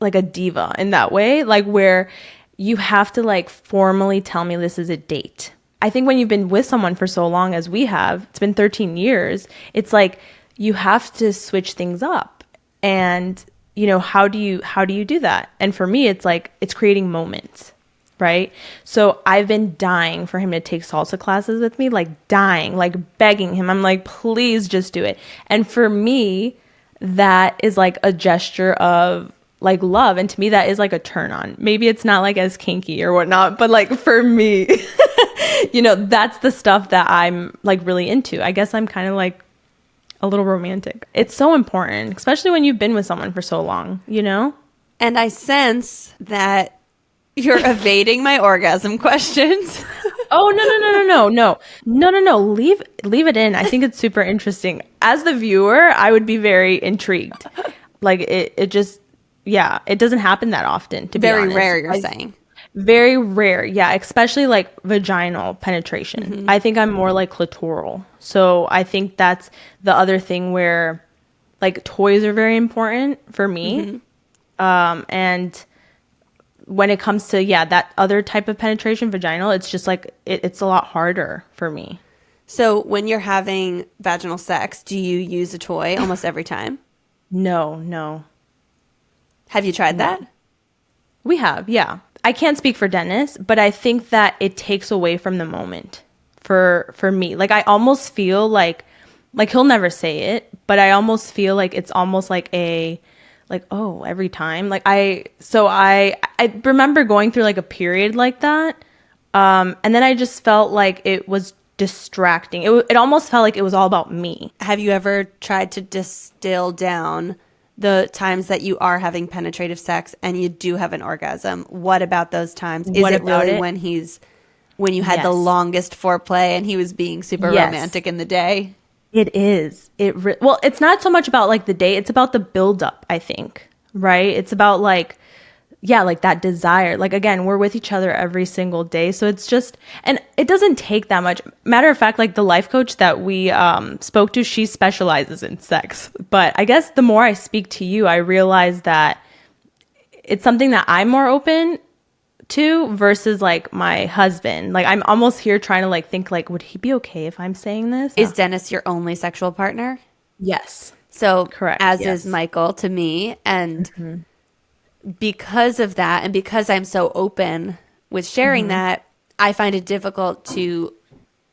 like a diva in that way, like where you have to like formally tell me this is a date. I think when you've been with someone for so long as we have, it's been 13 years, it's like you have to switch things up. And you know, how do you do that? And for me, it's like it's creating moments. Right? So I've been dying for him to take salsa classes with me, like dying, like begging him. I'm like, please just do it. And for me, that is like a gesture of like love. And to me, that is like a turn on. Maybe it's not like as kinky or whatnot, but like for me, you know, that's the stuff that I'm like really into. I guess I'm kind of like a little romantic. It's so important, especially when you've been with someone for so long, you know? And I sense that you're evading my orgasm questions. Oh, no. Leave it in. I think it's super interesting. As the viewer, I would be very intrigued. Like it just, yeah, it doesn't happen that often, to be honest. Very rare, you're saying. Very rare. Yeah. Especially like vaginal penetration. Mm-hmm. I think I'm more like clitoral. So I think that's the other thing where like toys are very important for me. Mm-hmm. And when it comes to, that other type of penetration, vaginal, it's just like, it's a lot harder for me. So when you're having vaginal sex, do you use a toy almost every time? No. Have you tried that? We have, yeah. I can't speak for Dennis, but I think that it takes away from the moment for me. Like I almost feel like he'll never say it, but I almost feel like it's almost like every time. Like I remember going through like a period like that. And then I just felt like it was distracting. It almost felt like it was all about me. Have you ever tried to distill down the times that you are having penetrative sex and you do have an orgasm? What about those times? Is it really when you had the longest foreplay and he was being super romantic in the day? It is. Well, it's not so much about like the day. It's about the buildup, I think. Right? It's about like that desire. Like, again, we're with each other every single day. So it's just, and it doesn't take that much. Matter of fact, like the life coach that we spoke to, she specializes in sex. But I guess the more I speak to you, I realize that it's something that I'm more open to versus like my husband. Like I'm almost here trying to like think like, would he be okay if I'm saying this? Is Dennis your only sexual partner? Yes. So correct. As is Michael to me. And because of that, and because I'm so open with sharing that, I find it difficult to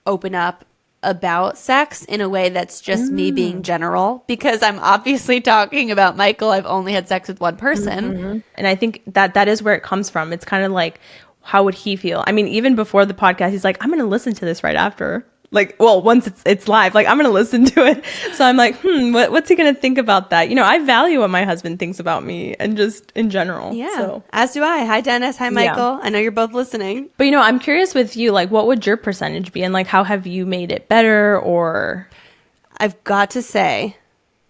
open up about sex in a way that's just me being general, because I'm obviously talking about Michael. I've only had sex with one person. And I think that is where it comes from. It's kind of like, how would he feel? I mean, even before the podcast, he's like, I'm going to listen to this right after. Like, well, once it's live, like I'm gonna listen to it. So I'm like, what's he gonna think about that? You know, I value what my husband thinks about me and just in general. Yeah, so. as do I. Hi, Dennis. Hi, Michael. I know you're both listening. But, you know, I'm curious with you, like, what would your percentage be? And, like, how have you made it better or? I've got to say,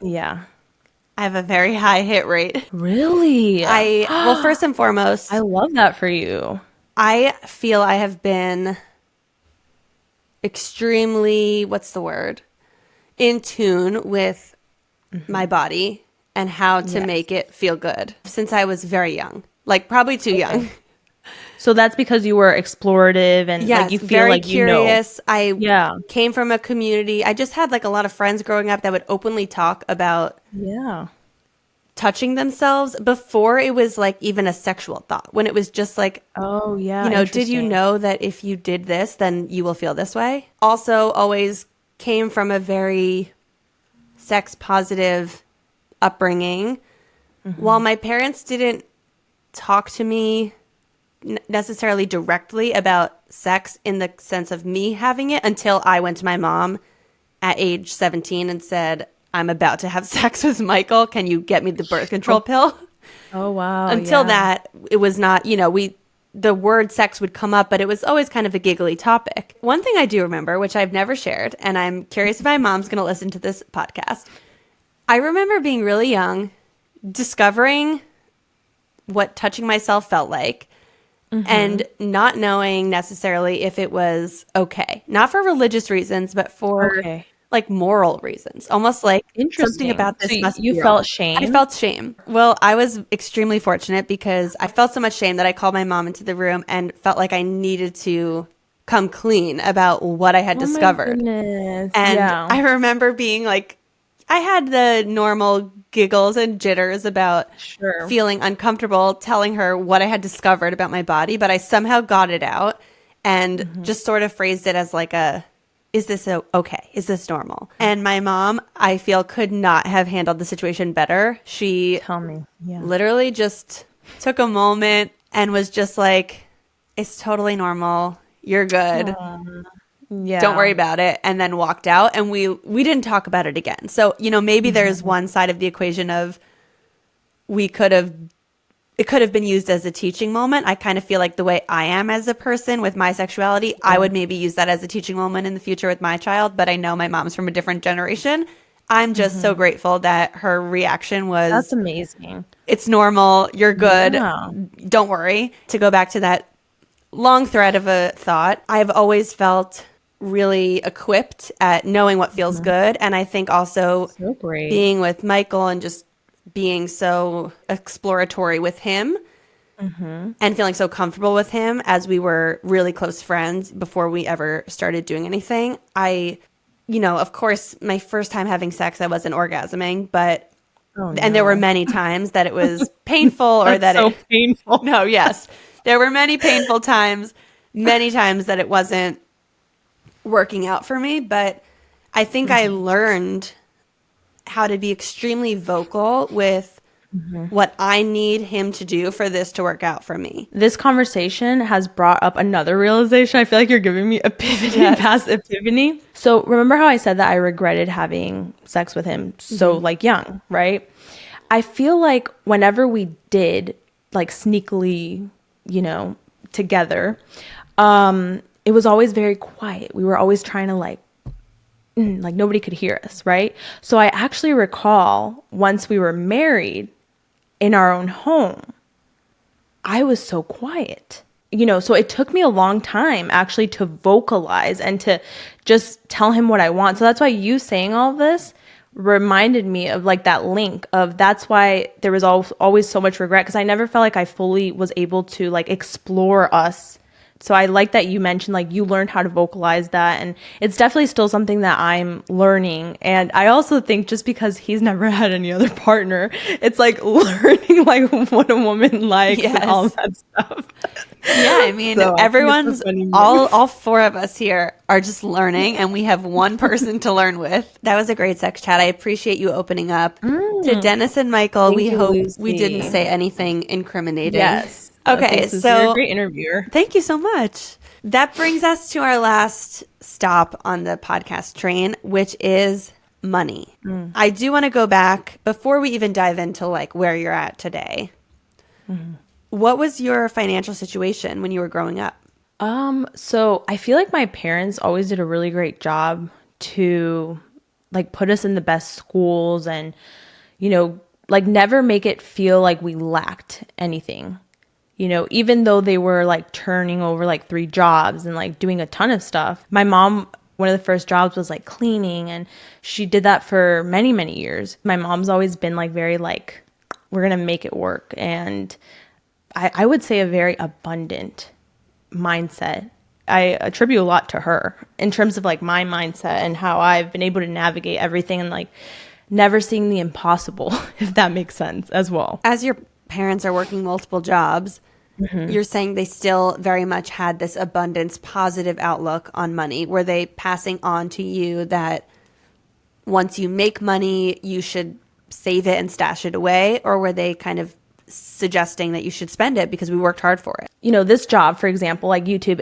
Yeah. I have a very high hit rate. Really? Well, first and foremost, I love that for you. I feel I have been extremely, what's the word? In tune with my body and how to make it feel good since I was very young, like probably too young. So that's because you were explorative and like you feel very like curious. you know. I came from a community. I just had like a lot of friends growing up that would openly talk about touching themselves before it was like even a sexual thought. When it was just like, oh yeah, you know, did you know that if you did this, then you will feel this way? Also, always came from a very sex positive upbringing. While my parents didn't talk to me necessarily directly about sex in the sense of me having it until I went to my mom at age 17 and said, I'm about to have sex with Michael. Can you get me the birth control pill? Oh, wow. Until that, it was not, you know, the word sex would come up, but it was always kind of a giggly topic. One thing I do remember, which I've never shared, and I'm curious if my mom's going to listen to this podcast. I remember being really young, discovering what touching myself felt like, and not knowing necessarily if it was okay. Not for religious reasons, but for like moral reasons. Almost like something about this must be wrong. You felt shame? I felt shame. Well, I was extremely fortunate because I felt so much shame that I called my mom into the room and felt like I needed to come clean about what I had discovered. My goodness. And I remember being like, I had the normal giggles and jitters about feeling uncomfortable telling her what I had discovered about my body, but I somehow got it out and just sort of phrased it as like is this okay? Is this normal? And my mom, I feel, could not have handled the situation better. She literally just took a moment and was just like, it's totally normal. You're good. Don't worry about it. And then walked out, and we didn't talk about it again. So, you know, maybe there's one side of the equation of it could have been used as a teaching moment. I kind of feel like the way I am as a person with my sexuality, I would maybe use that as a teaching moment in the future with my child. But I know my mom's from a different generation. I'm just so grateful that her reaction was, that's amazing. It's normal. You're good. Don't worry. To go back to that long thread of a thought, I've always felt really equipped at knowing what feels good. And I think also being with Michael and just being so exploratory with him and feeling so comfortable with him as we were really close friends before we ever started doing anything. You know, of course, my first time having sex, I wasn't orgasming, but and there were many times that it was painful or that painful. No, yes. There were many painful times, many times that it wasn't working out for me, but I think I learned how to be extremely vocal with what I need him to do for this to work out for me. This conversation has brought up another realization. I feel like you're giving me epiphany past epiphany. So remember how I said that I regretted having sex with him so like young, right? I feel like whenever we did like sneakily, you know, together, it was always very quiet. We were always trying to like nobody could hear us, right? So I actually recall once we were married in our own home, I was so quiet. You know, so it took me a long time actually to vocalize and to just tell him what I want. So that's why you saying all of this reminded me of like that link of that's why there was always so much regret, because I never felt like I fully was able to like explore us. So I like that you mentioned like you learned how to vocalize that, and it's definitely still something that I'm learning. And I also think just because he's never had any other partner, it's like learning like what a woman likes and all that stuff. Yeah, I mean, so everyone's all four of us here are just learning, and we have one person to learn with. That was a great sex chat. I appreciate you opening up to Dennis and Michael. We hope Lucie. We didn't say anything incriminating. Yes. Okay, Thanks, Lucie. so You're a great interviewer. thank you so much. That brings us to our last stop on the podcast train, which is money. I do want to go back before we even dive into like where you're at today. What was your financial situation when you were growing up? So I feel like my parents always did a really great job to like put us in the best schools and, like never make it feel like we lacked anything. Even though they were like turning over like 3 jobs and like doing a ton of stuff. My mom, one of the first jobs was like cleaning, and she did that for many, many years. My mom's always been like very like, we're going to make it work. And I would say a very abundant mindset. I attribute a lot to her in terms of like my mindset and how I've been able to navigate everything and like never seeing the impossible, if that makes sense as well. As your parents are working multiple jobs, you're saying they still very much had this abundance, positive outlook on money. Were they passing on to you that once you make money, you should save it and stash it away? Or were they kind of suggesting that you should spend it because we worked hard for it? This job, for example, like YouTube,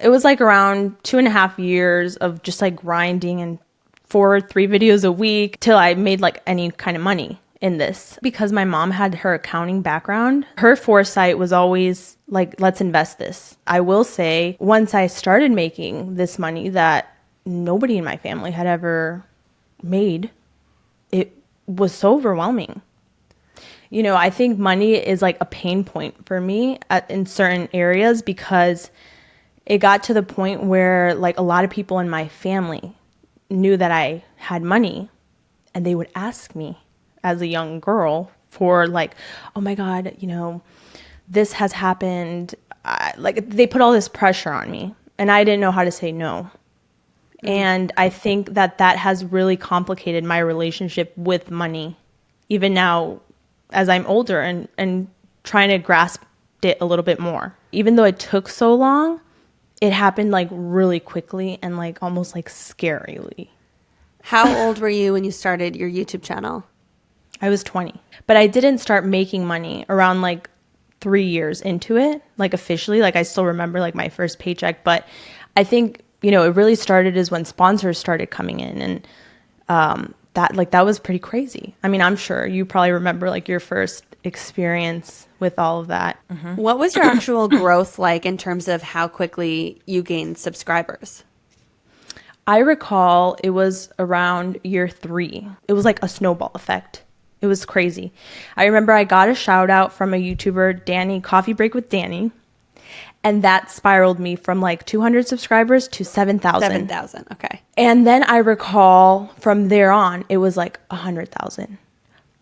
it was like around 2.5 years of just like grinding and 3 videos a week till I made like any kind of money in this. Because my mom had her accounting background, her foresight was always like, let's invest this. I will say, once I started making this money that nobody in my family had ever made, it was so overwhelming. I think money is like a pain point for me in certain areas, because it got to the point where like a lot of people in my family knew that I had money, and they would ask me as a young girl for like, oh my God, this has happened. Like they put all this pressure on me, and I didn't know how to say no. And I think that has really complicated my relationship with money, even now as I'm older and trying to grasp it a little bit more. Even though it took so long, it happened like really quickly and like almost like scarily. How old were you when you started your YouTube channel? I was 20, but I didn't start making money around like 3 years into it, like officially. Like I still remember like my first paycheck, but I think, it really started is when sponsors started coming in, and that was pretty crazy. I mean, I'm sure you probably remember like your first experience with all of that. What was your actual growth like in terms of how quickly you gained subscribers? I recall it was around year 3. It was like a snowball effect. It was crazy. I remember I got a shout out from a YouTuber, Danny, Coffee Break with Danny. And that spiraled me from like 200 subscribers to 7,000. 7,000, okay. And then I recall from there on, it was like 100,000,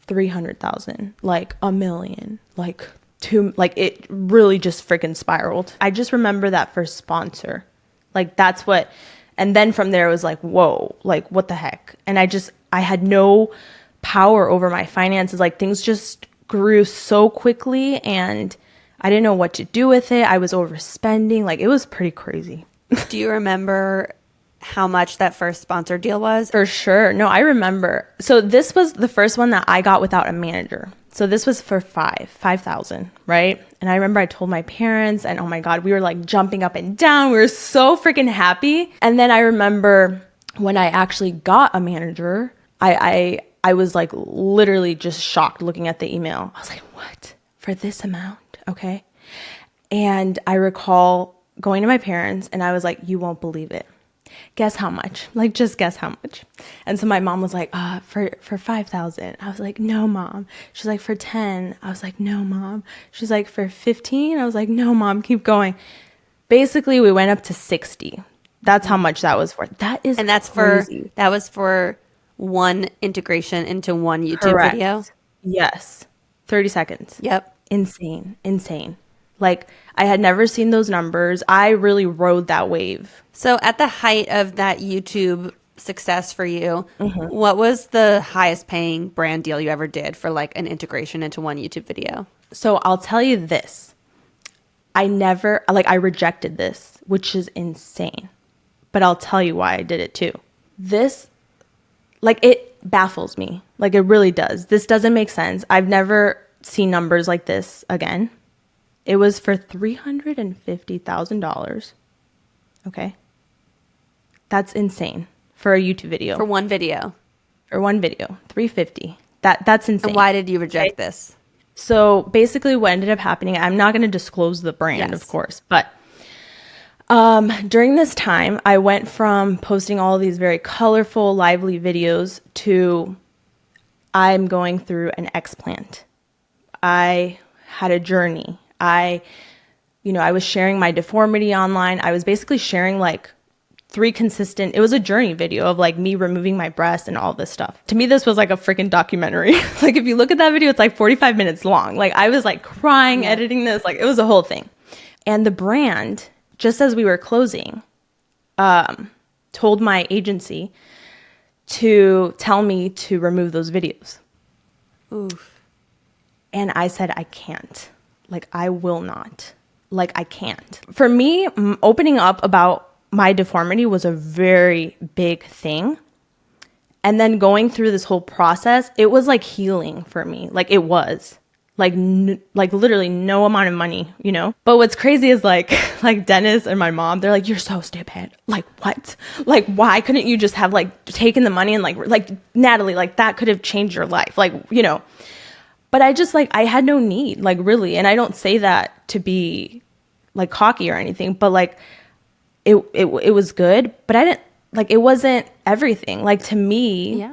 300,000, like a million, like 2, like it really just freaking spiraled. I just remember that first sponsor. Like that's what, and then from there it was like, whoa, like what the heck? And I had no power over my finances. Like things just grew so quickly, and I didn't know what to do with it. I was overspending. Like it was pretty crazy. Do you remember how much that first sponsor deal was? For sure. No, I remember. So this was the first one that I got without a manager. So this was for 5,000, right? And I remember I told my parents, and oh my God, we were like jumping up and down. We were so freaking happy. And then I remember when I actually got a manager, I was like literally just shocked looking at the email. I was like, what? For this amount? Okay. And I recall going to my parents, and I was like, you won't believe it. Guess how much? Like, just guess how much. And so my mom was like, for 5,000. I was like, no, Mom. She's like, for 10. I was like, no, Mom. She's like, for 15. I was like, no, Mom, keep going. Basically, we went up to 60. That's how much that was for. That is And that's crazy. that was for one integration into one YouTube Correct. video? Yes. 30 seconds. Yep. Insane. Like I had never seen those numbers. I really rode that wave. So at the height of that YouTube success for you, what was the highest paying brand deal you ever did for like an integration into one YouTube video? So I'll tell you this. I rejected this, which is insane. But I'll tell you why I did it too. This, like, it baffles me. Like, it really does. This doesn't make sense. I've never seen numbers like this again. It was for $350,000. Okay. That's insane for a YouTube video. For one video. For one video, 350. That's insane. And why did you reject this? So basically what ended up happening, I'm not going to disclose the brand, of course, but during this time, I went from posting all of these very colorful, lively videos to I'm going through an xplant. I had a journey. I was sharing my deformity online. I was basically sharing like it was a journey video of like me removing my breast and all this stuff. To me, this was like a freaking documentary. Like if you look at that video, it's like 45 minutes long. Like I was like crying, editing this, like it was a whole thing. And the brand, just as we were closing, told my agency to tell me to remove those videos. Oof. And I said, I can't. Like, I will not. Like, I can't. For me, opening up about my deformity was a very big thing. And then going through this whole process, it was like healing for me. Like, it was. Like literally no amount of money, you know? But what's crazy is like Dennis and my mom, they're like, you're so stupid. Like, what? Like, why couldn't you just have like taken the money and like Natalie, like that could have changed your life. Like, you know, but I just like, I had no need, like really. And I don't say that to be like cocky or anything, but like it was good, but I didn't like, it wasn't everything. Like to me,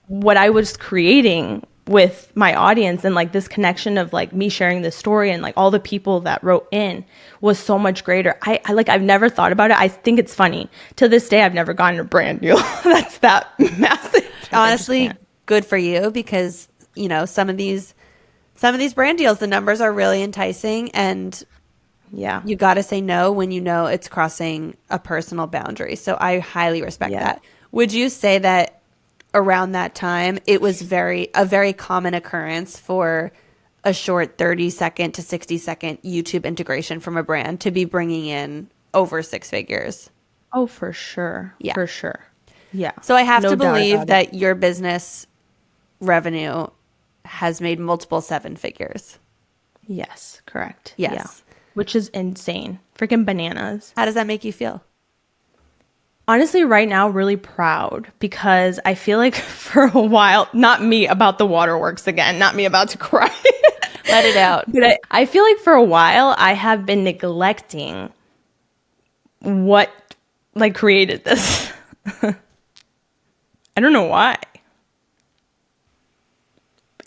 what I was creating with my audience and like this connection of like me sharing this story and like all the people that wrote in was so much greater. I like, I've never thought about it. I think it's funny. To this day, I've never gotten a brand deal. That's that massive. Honestly, good for you because, you know, some of these brand deals, the numbers are really enticing and you got to say no when you know it's crossing a personal boundary. So I highly respect that. Would you say that around that time, it was a very common occurrence for a short 30-second to 60-second YouTube integration from a brand to be bringing in over six figures? Oh, for sure. Yeah. For sure. Yeah. So I have to believe that your business revenue has made multiple seven figures. Yes, correct. Yes. Yeah. Which is insane. Freaking bananas. How does that make you feel? Honestly, right now, really proud because I feel like for a while, not me about the waterworks again, not me about to cry. Let it out. But I feel like for a while, I have been neglecting what like created this. I don't know why.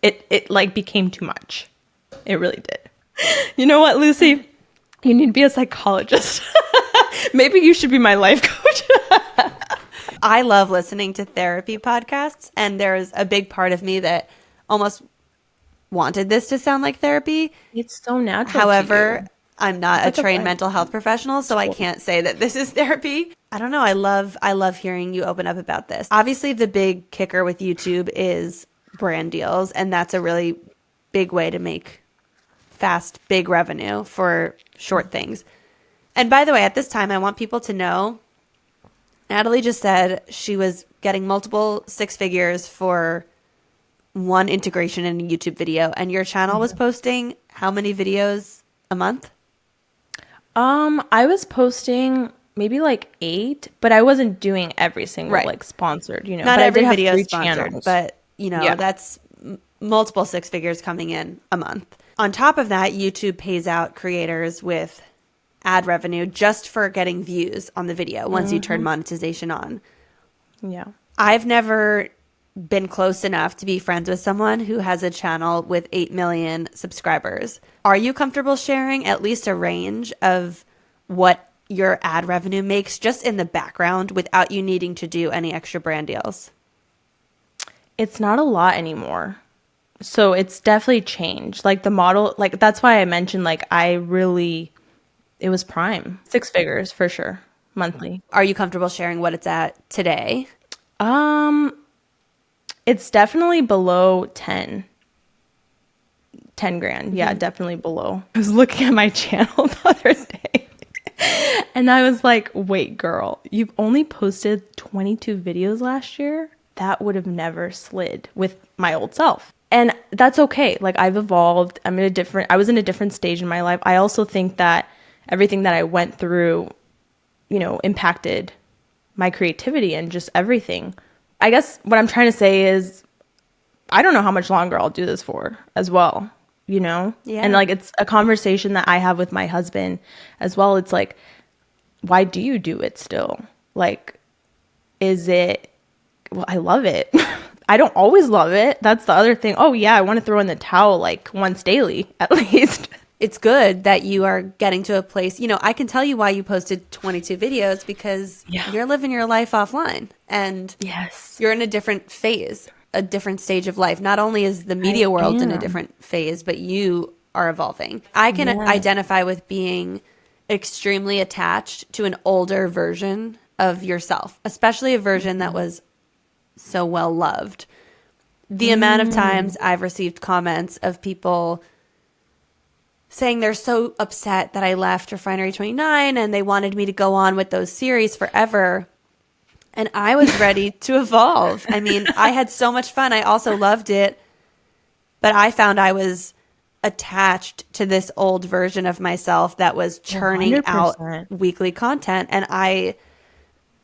It like became too much. It really did. You know what, Lucie? You need to be a psychologist. Maybe you should be my life coach. I love listening to therapy podcasts, and there's a big part of me that almost wanted this to sound like therapy. It's so natural. However, I'm not a trained mental health professional, so I can't say that this is therapy. I don't know. I love hearing you open up about this. Obviously, the big kicker with YouTube is brand deals, and that's a really big way to make fast, big revenue for short things. And by the way, at this time, I want people to know, Natalie just said she was getting multiple six figures for one integration in a YouTube video, and your channel was posting how many videos a month? I was posting maybe like 8, but I wasn't doing every single like sponsored, you know. Not but every I did video have 3 sponsored, channels. but you know, that's multiple six figures coming in a month. On top of that, YouTube pays out creators with ad revenue just for getting views on the video once you turn monetization on. Yeah. I've never been close enough to be friends with someone who has a channel with 8 million subscribers. Are you comfortable sharing at least a range of what your ad revenue makes just in the background without you needing to do any extra brand deals? It's not a lot anymore. So it's definitely changed. Like the model, like that's why I mentioned like it was prime. 6 figures for sure, monthly. Are you comfortable sharing what it's at today? It's definitely below 10 grand. Yeah, definitely below. I was looking at my channel the other day and I was like, wait, girl, you've only posted 22 videos last year? That would have never slid with my old self. And that's okay. Like, I've evolved. I was in a different stage in my life. I also think that everything that I went through, impacted my creativity and just everything. I guess what I'm trying to say is I don't know how much longer I'll do this for as well, Yeah. And like, it's a conversation that I have with my husband as well. It's like, why do you do it still? Like, well, I love it. I don't always love it. That's the other thing. Oh yeah, I want to throw in the towel like once daily at least. It's good that you are getting to a place, I can tell you why you posted 22 videos because you're living your life offline and yes, you're in a different phase, a different stage of life. Not only is the media world in a different phase, but you are evolving. I can identify with being extremely attached to an older version of yourself, especially a version that was so well loved. The amount of times I've received comments of people saying they're so upset that I left Refinery 29 and they wanted me to go on with those series forever. And I was ready to evolve. I mean, I had so much fun. I also loved it. But I found I was attached to this old version of myself that was churning 100%. out weekly content. And I,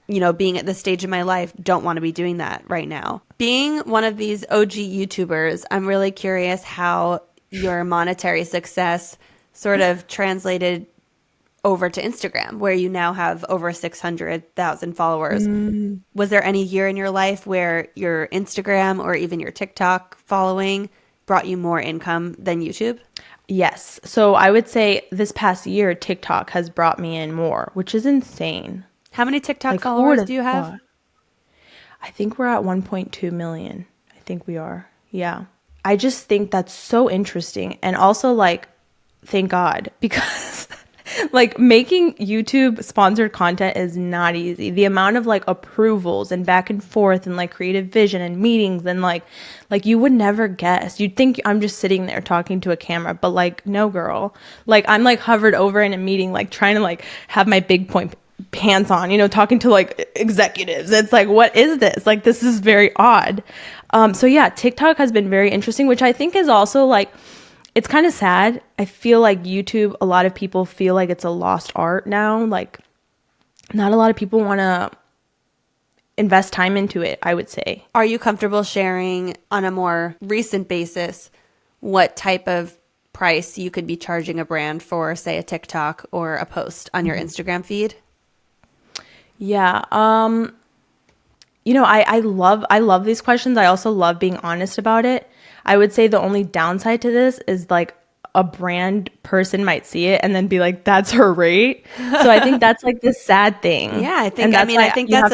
being at this stage in my life, don't want to be doing that right now. Being one of these OG YouTubers, I'm really curious how your monetary success sort of translated over to Instagram, where you now have over 600,000 followers. Was there any year in your life where your Instagram or even your TikTok following brought you more income than YouTube? Yes. So I would say this past year, TikTok has brought me in more, which is insane. How many TikTok followers do you have? Thought? I think we're at 1.2 million. I think we are. Yeah. I just think that's so interesting. And also, like, thank God, because like making YouTube sponsored content is not easy. The amount of like approvals and back and forth and like creative vision and meetings and like you would never guess. You'd think I'm just sitting there talking to a camera, but like, no, girl. Like, I'm like hovered over in a meeting, like trying to like have my big point pants on, talking to like executives. It's like, what is this? Like, this is very odd. So yeah, TikTok has been very interesting, which I think is also like, it's kind of sad. I feel like YouTube, a lot of people feel like it's a lost art now. Like, not a lot of people want to invest time into it, I would say. Are you comfortable sharing on a more recent basis what type of price you could be charging a brand for, say, a TikTok or a post on your Instagram feed? Yeah. I love these questions. I also love being honest about it. I would say the only downside to this is like a brand person might see it and then be like, that's her rate. So I think that's like the sad thing. Yeah, I think that's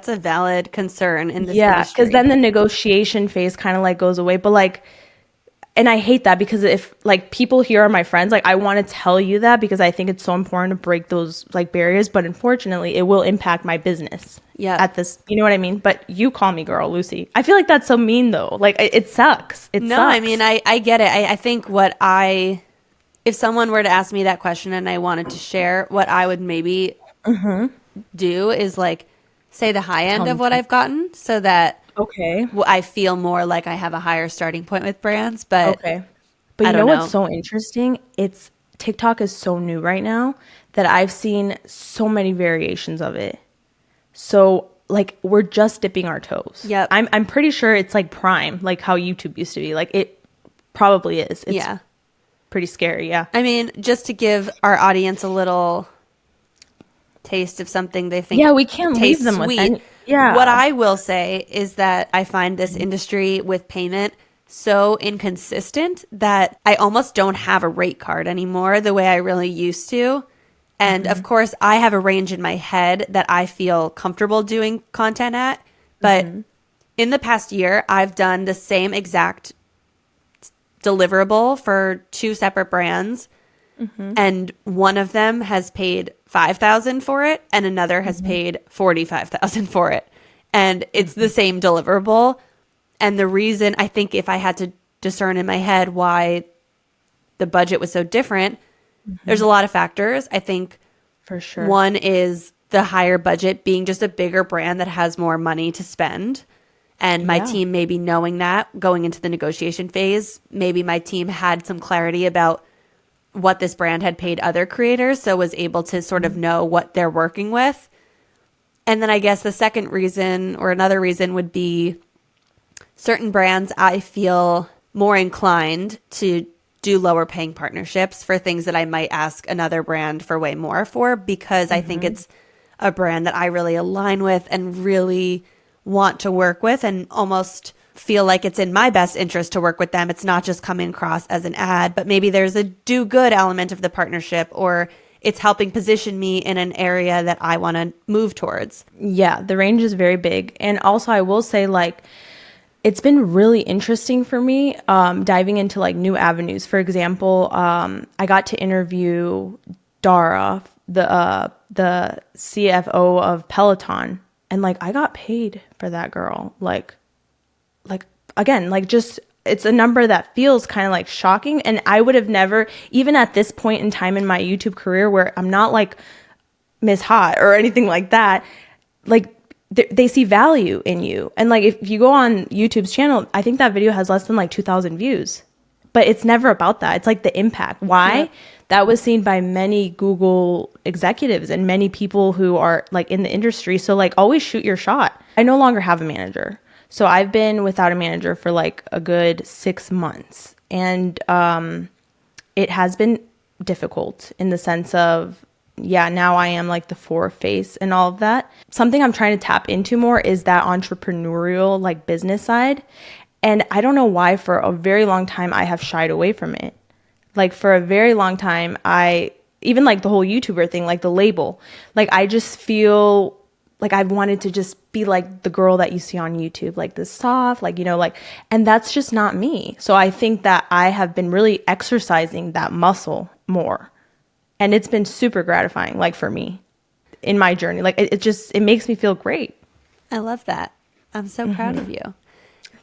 a valid concern in this industry. Yeah, because then the negotiation phase kind of like goes away. But like, and I hate that because if like people here are my friends, like I want to tell you that because I think it's so important to break those like barriers. But unfortunately, it will impact my business. Yeah. At this, you know what I mean? But you call me girl, Lucie. I feel like that's so mean though. Like it sucks. It sucks. I mean, I get it. I think if someone were to ask me that question and I wanted to share, what I would maybe do is like say the high end of what I've gotten so that I feel more like I have a higher starting point with brands. But But you know what's so interesting? TikTok is so new right now that I've seen so many variations of it. So like we're just dipping our toes. Yeah. I'm pretty sure it's like prime, like how YouTube used to be. Like it probably is. It's pretty scary. Yeah. I mean, just to give our audience a little taste of something they think we can't leave them sweet. With any, What I will say is that I find this industry with payment so inconsistent that I almost don't have a rate card anymore the way I really used to. And of course, I have a range in my head that I feel comfortable doing content at. But in the past year, I've done the same exact deliverable for 2 separate brands. And one of them has paid $5,000 for it and another has paid $45,000 for it. And it's the same deliverable. And the reason, I think if I had to discern in my head why the budget was so different, there's a lot of factors. I think for sure one is the higher budget being just a bigger brand that has more money to spend. And my team maybe knowing that going into the negotiation phase, maybe my team had some clarity about what this brand had paid other creators, so was able to sort of know what they're working with. And then I guess the second reason or another reason would be certain brands I feel more inclined to do lower paying partnerships for things that I might ask another brand for way more for, because I think it's a brand that I really align with and really want to work with, and almost feel like it's in my best interest to work with them. It's not just coming across as an ad, but maybe there's a do good element of the partnership, or it's helping position me in an area that I want to move towards. Yeah, the range is very big. And also I will say, like, it's been really interesting for me diving into like new avenues. For example, I got to interview Dara, the CFO of Peloton, and like I got paid for that girl. Like again, like just it's a number that feels kind of like shocking, and I would have never, even at this point in time in my YouTube career where I'm not like Miss Hot or anything like that, like they see value in you. And like if you go on YouTube's channel, I think that video has less than like 2,000 views, but it's never about that. It's like the impact. Why? Yeah. That was seen by many Google executives and many people who are like in the industry. So like always shoot your shot. I no longer have a manager. So I've been without a manager for like a good 6 months. And it has been difficult in the sense of, yeah, now I am like the face and all of that. Something I'm trying to tap into more is that entrepreneurial like business side. And I don't know why for a very long time I have shied away from it. Like for a very long time, even like the whole YouTuber thing, like the label, like I just feel like I've wanted to just be like the girl that you see on YouTube, like this soft, like, you know, like, and that's just not me. So I think that I have been really exercising that muscle more. And it's been super gratifying, like for me in my journey. Like it makes me feel great. I love that. I'm so proud of you.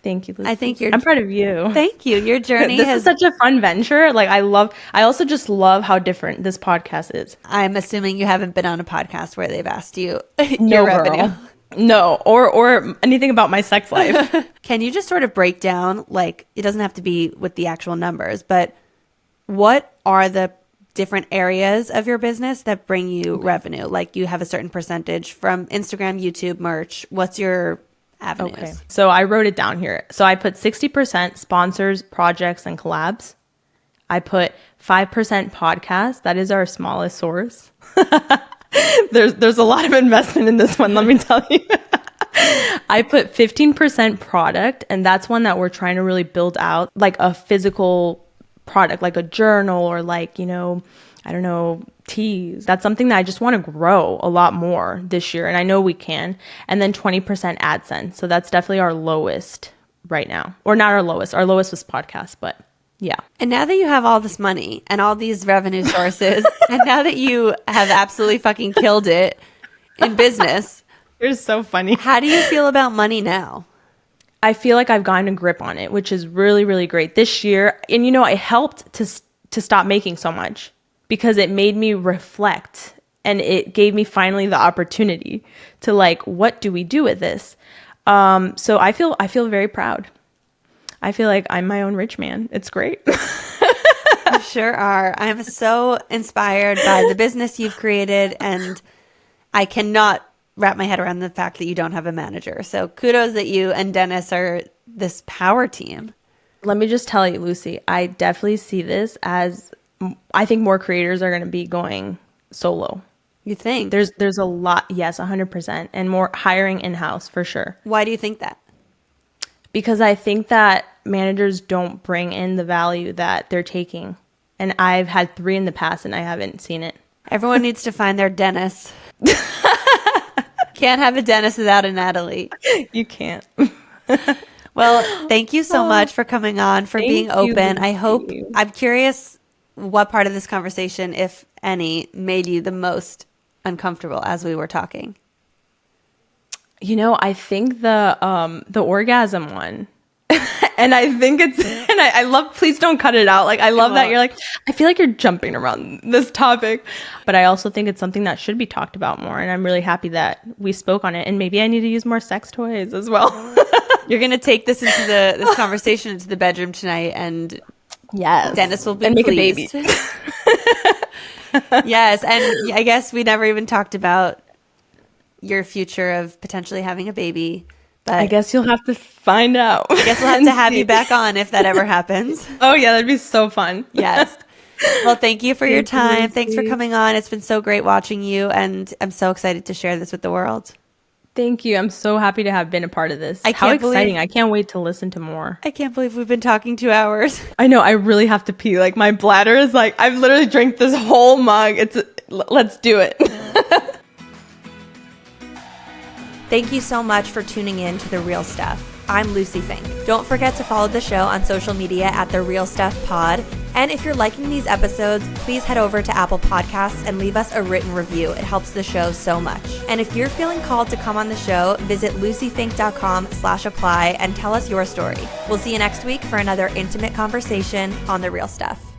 Thank you, Lucie. I think I'm proud of you. Thank you. Your journey This is such a fun venture. Like I also just love how different this podcast is. I'm assuming you haven't been on a podcast where they've asked you No, your revenue. Girl. No, or anything about my sex life. Can you just sort of break down, like, it doesn't have to be with the actual numbers, but what are the different areas of your business that bring you revenue? Like you have a certain percentage from Instagram, YouTube, merch. What's your avenues? Okay. So I wrote it down here. So I put 60% sponsors, projects, and collabs. I put 5% podcast. That is our smallest source. There's a lot of investment in this one, let me tell you. I put 15% product, and that's one that we're trying to really build out, like a physical product, like a journal or like, you know, I don't know, teas. That's something that I just want to grow a lot more this year, and I know we can. And then 20% AdSense. So that's definitely our lowest right now. Or not our lowest. Our lowest was podcast, but yeah. And now that you have all this money and all these revenue sources, and now that you have absolutely fucking killed it in business. You're so funny. How do you feel about money now? I feel like I've gotten a grip on it, which is really, really great this year. And, you know, it helped to stop making so much because it made me reflect, and it gave me finally the opportunity to like, what do we do with this? So I feel very proud. I feel like I'm my own rich man. It's great. You sure are. I'm so inspired by the business you've created, and I cannot wrap my head around the fact that you don't have a manager. So kudos that you and Dennis are this power team. Let me just tell you, Lucie, I definitely see this as, I think more creators are going to be going solo. You think? There's a lot. Yes, 100%. And more hiring in-house for sure. Why do you think that? Because I think that managers don't bring in the value that they're taking. And I've had 3 in the past and I haven't seen it. Everyone needs to find their Dennis. Can't have a Dennis without a Natalie. You can't. Well, thank you so much for coming on, for being open. I'm curious what part of this conversation, if any, made you the most uncomfortable as we were talking. You know, I think the orgasm one. And I think it's, and I love, please don't cut it out. Like, I love that you're like, I feel like you're jumping around this topic, but I also think it's something that should be talked about more. And I'm really happy that we spoke on it. And maybe I need to use more sex toys as well. You're going to take this into this conversation into the bedroom tonight, and yes, Dennis will be and pleased. Make a baby. Yes, and I guess we never even talked about your future of potentially having a baby. But I guess you'll have to find out. I guess we'll have to have you back on if that ever happens. Oh, yeah, that'd be so fun. Yes. Well, thank you for your time. Thanks for coming on. It's been so great watching you, and I'm so excited to share this with the world. Thank you. I'm so happy to have been a part of this. How exciting. I can't wait to listen to more. I can't believe we've been talking 2 hours. I know. I really have to pee. Like, my bladder is like, I've literally drank this whole mug. Let's do it. Thank you so much for tuning in to The Real Stuff. I'm Lucie Fink. Don't forget to follow the show on social media at The Real Stuff Pod. And if you're liking these episodes, please head over to Apple Podcasts and leave us a written review. It helps the show so much. And if you're feeling called to come on the show, visit luciefink.com/apply and tell us your story. We'll see you next week for another intimate conversation on The Real Stuff.